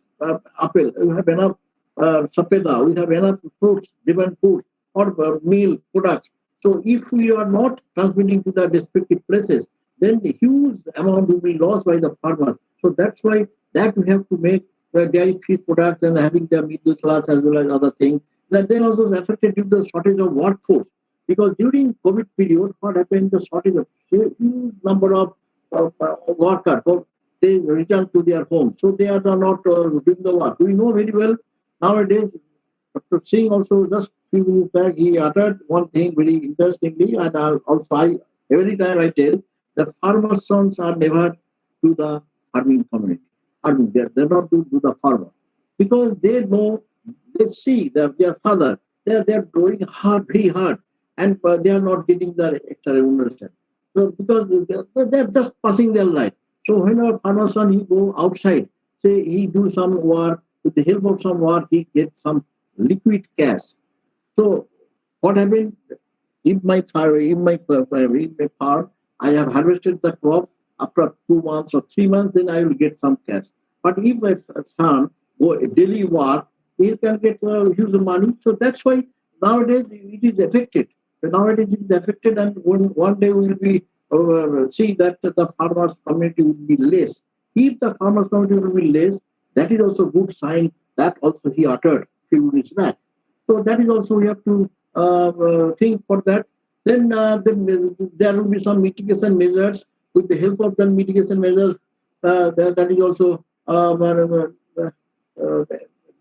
apple, we have enough sapeda, we have enough fruits, different foods or meal products. So if we are not transmitting to the respective places, then the huge amount will be lost by the farmers. So that's why that we have to make dairy fish products and having the middle class as well as other things. That then also is affected due to the shortage of workforce. Because during COVID period, what happened? The shortage of huge number of workers, so they return to their homes. So they are not doing the work. We know very well nowadays. Dr. Singh also just few minutes back he uttered one thing very interestingly, and every time I tell the farmers' sons are never to the farming community. I mean, they're not to the farmer because they know, they see that their father, they're growing hard, very hard, and they are not getting the extra remuneration. So because they're just passing their life. So when a farmer son he go outside, say he do some work, with the help of some work, he gets some liquid cash. So what happened? If my farm, I have harvested the crop after 2 months or 3 months, then I will get some cash. But if a son go daily work, he can get huge money. So that's why nowadays it is affected. Nowadays it is affected, and one day we will be see that the farmers community will be less. If the farmers community will be less, that is also good sign. That also he uttered few minutes back. So that is also we have to think for that. Then there will be some mitigation measures. With the help of the mitigation measures, that is also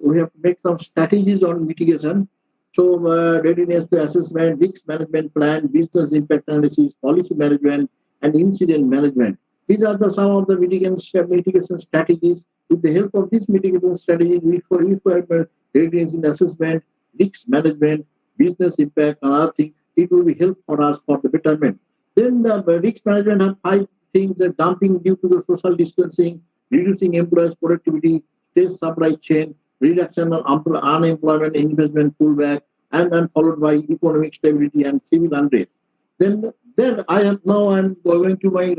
we have to make some strategies on mitigation. So readiness to assessment, risk management plan, business impact analysis, policy management, and incident management. These are some of the mitigation strategies. With the help of these mitigation strategies, we have readiness in assessment, risk management, business impact, and other things. It will be help for us for the betterment. Then the risk management have 5 things: dumping due to the social distancing, reducing employees' productivity, stress supply chain, reduction of unemployment, investment pullback, and then followed by economic stability and civil unrest. Then I'm going to my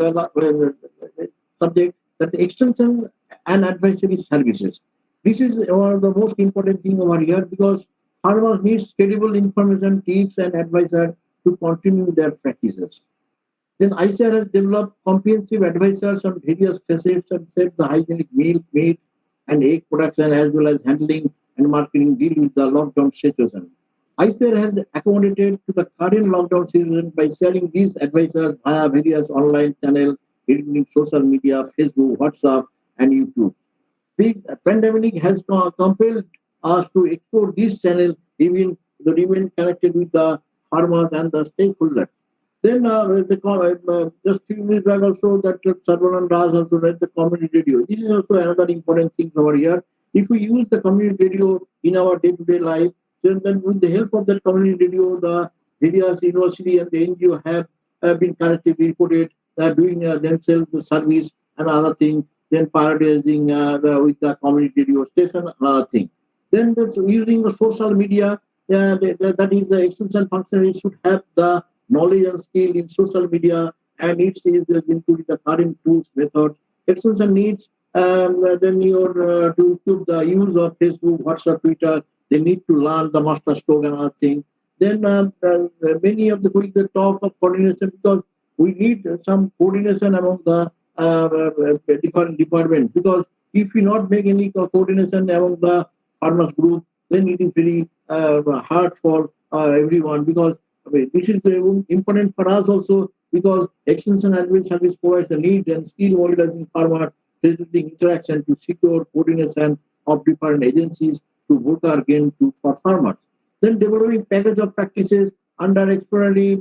subject, that the extension and advisory services. This is one of the most important thing over here because farmers need credible information, tips, and advisors to continue their practices. Then ICAR has developed comprehensive advisors on various facets and set the hygienic milk, meat, and egg production as well as handling and marketing deal with the lockdown situation. ICAR has accommodated to the current lockdown situation by selling these advisors via various online channels, including social media, Facebook, WhatsApp, and YouTube. The pandemic has compelled us to explore this channel, even the remain connected with the farmers and the stakeholders. Then just few minutes back also that Sarvanan Raj also read the community radio. This is also another important thing over here. If we use the community radio in our day-to-day life, then with the help of that community radio, the various university and the NGO have been connected, reported, doing themselves the service and other thing, then prioritizing with the community radio station, another thing. Then using the social media, that is the extension functionary should have the knowledge and skill in social media, and it is including the current tools, methods. Extension needs then to keep the use of Facebook, WhatsApp, Twitter. They need to learn the master stroke and other thing. Then many of the talk of coordination because we need some coordination among the different departments. Because if we not make any coordination among the farmers group, then it is very hard for everyone because this is important for us also because extension admin service provides the need and skill mobilizing farmer facilitating interaction to secure coordination of different agencies to vote again for farmers. Then developing package of practices under extraordinary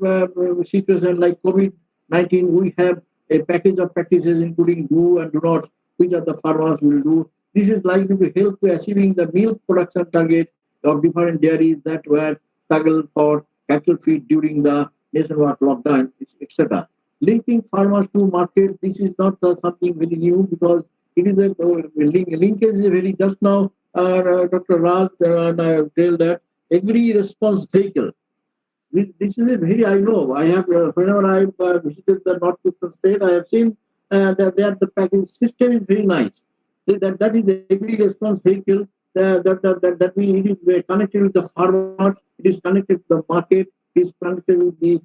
situation like COVID-19. We have a package of practices including do and do not, which are the farmers will do. This is likely to help to achieving the milk production target of different dairies that were struggled for cattle feed during the nationwide lockdown, etc. Linking farmers to market, this is not something very new because it is a linkage is very just now. Dr. Raj tell that agri response vehicle. This is a very, I know, I have, whenever I visited the northeastern state, I have seen that the packaging system is very nice. That is a agri response vehicle. That means it is connected with the farmers, it is connected to the market, it is connected with the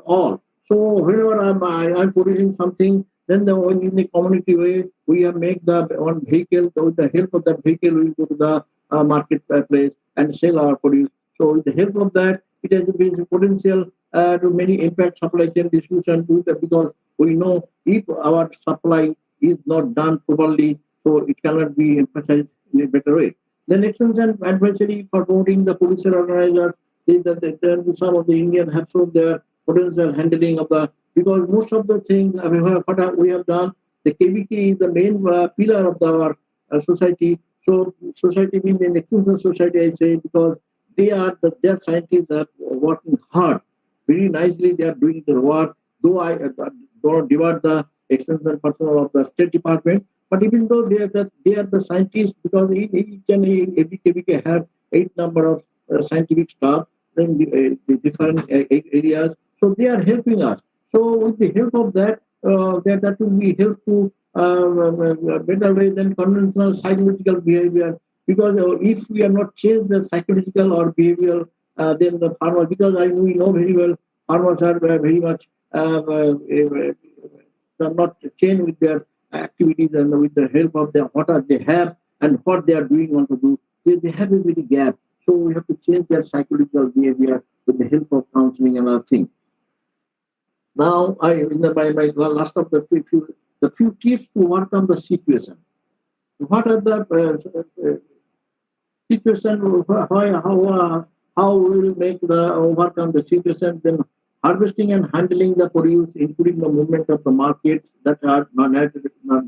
all. So whenever I'm producing something, then in the community way, we have make the one vehicle. So with the help of that vehicle, we go to the marketplace and sell our produce. So with the help of that, it has a potential to many impact supply chain distribution because we know if our supply is not done properly, so it cannot be emphasized in a better way. The next one is an advisory for promoting the producer organizers. Some of the Indians have shown their potential handling of the, because most of the things what we have done, the KVK is the main pillar of our society. So society means an extension society, I say, because their scientists are working hard, very nicely. They are doing the work. Though I don't divide the extension personnel of the State Department, but even though they are the scientists, because each and every KVK have 8 number of scientific staff in the different areas. So they are helping us. So with the help of that, that will be helpful better way than conventional psychological behavior. Because if we are not change the psychological or behavioral, then the farmers, because we know very well, farmers are very much not change with their activities and with the help of what they have and what they are doing want to do. They have a very gap. So we have to change their psychological behavior with the help of counseling and other things. Now, in my last of the few tips to work on the situation. What are the situation? How we will make the overcome the situation? Then harvesting and handling the produce, including the movement of the markets that are not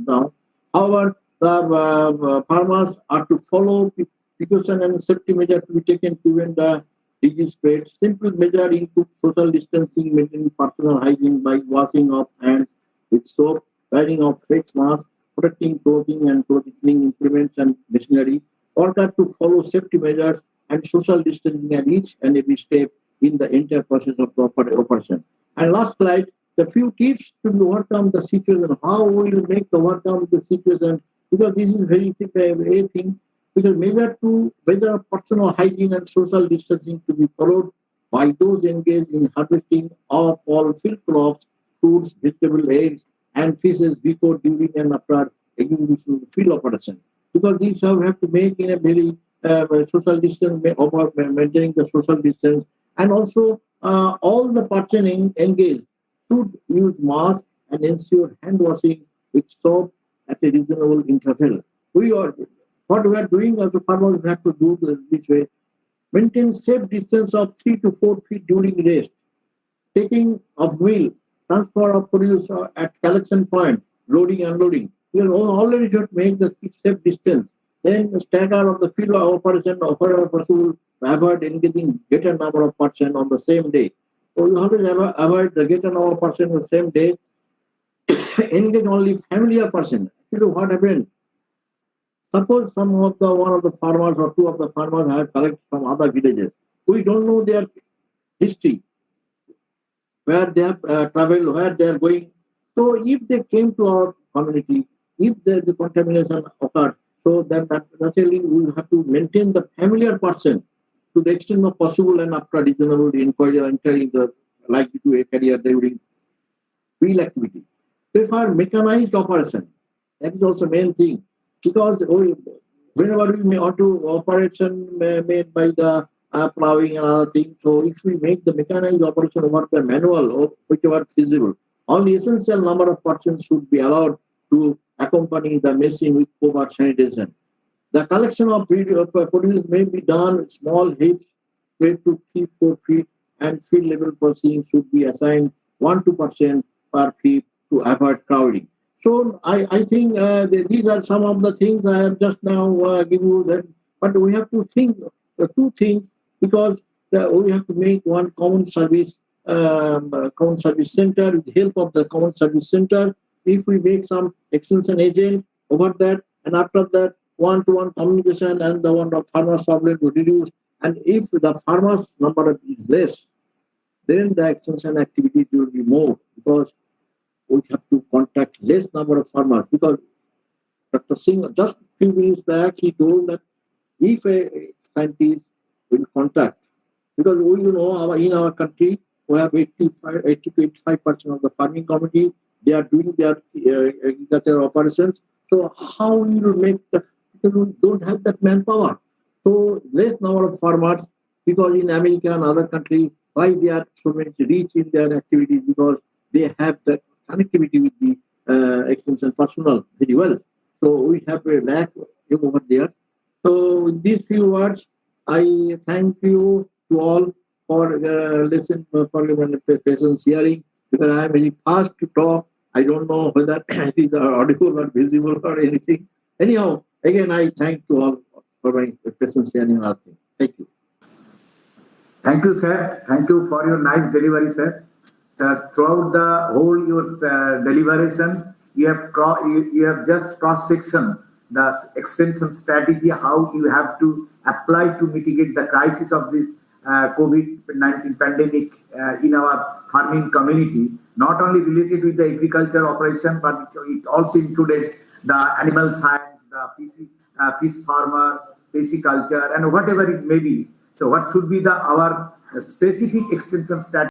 down. However, the farmers are to follow precaution and safety measures to be taken to prevent the disease spread. Simple measure include social distancing, maintaining personal hygiene by washing of hands with soap, wearing of face masks, protecting clothing and clothing implements and machinery. All got to follow safety measures and social distancing at each and every step in the entire process of the operation. And last slide, the few tips to overcome the situation. How we will make the overcome the situation, because this is very thing. Because measure personal hygiene and social distancing to be followed by those engaged in harvesting of all field crops, fruits, vegetables, eggs, and fishes before, during, and after execution field operation. Because these have to make in a very social distance, maintaining the social distance, and also all the persons engaged should use mask and ensure hand washing with soap at a reasonable interval. What we are doing as a farmers, we have to do this way. Maintain safe distance of 3 to 4 feet during rest. Taking of meal, transfer of produce at collection point, loading and unloading. We already should make the safe distance. Then stagger of the field operation possible, avoid engaging greater number of persons on the same day. So you have to avoid the greater number of persons on the same day. Engage only familiar person. What happened? Suppose one of the farmers or 2 of the farmers have collected from other villages. We don't know their history, where they have traveled, where they are going. So if they came to our community, if the contamination occurred, so that naturally we have to maintain the familiar person to the extent of possible, and after reasonable inquiry entering the likely to a career during field activity. Prefer mechanized operation. That is also main thing. Because whenever we may auto operation made by the plowing and other things, so if we make the mechanized operation over the manual or whichever feasible, only essential number of persons should be allowed to accompany the machine with covert sanitation. The collection of produce may be done in small heaps spread to 3-4 feet, and field level crossing should be assigned 1-2% per feet to avoid crowding. So I think these are some of the things I have just now given you that. But we have to think two things, because we have to make one common service center with the help of the common service center. If we make some extension agent over that, and after that one-to-one communication and the one of farmers problem to reduce. And if the farmers number is less, then the extension activity will be more, because we have to contact less number of farmers. Because Dr. Singh, just a few minutes back, he told that if a scientist will contact, because we know in our country we have 80 to 85% of the farming community, they are doing their agricultural operations. So how we will make the people who don't have that manpower? So less number of farmers, because in America and other countries, why they are so much rich in their activities, because they have the connectivity with the extension personnel very well. So we have a lack over there. So with these few words, I thank you to all for listening, for your patience hearing, because I am very fast to talk. I don't know whether it is audible or visible or anything. Anyhow, again, I thank you all for my patience hearing and other things. Thank you. Thank you, sir. Thank you for your nice delivery, sir. Throughout the whole your deliberation, you have just cross-section the extension strategy, how you have to apply to mitigate the crisis of this COVID-19 pandemic in our farming community, not only related with the agriculture operation, but it also included the animal science, the fish farmer, pisciculture, and whatever it may be. So what should be our specific extension strategy?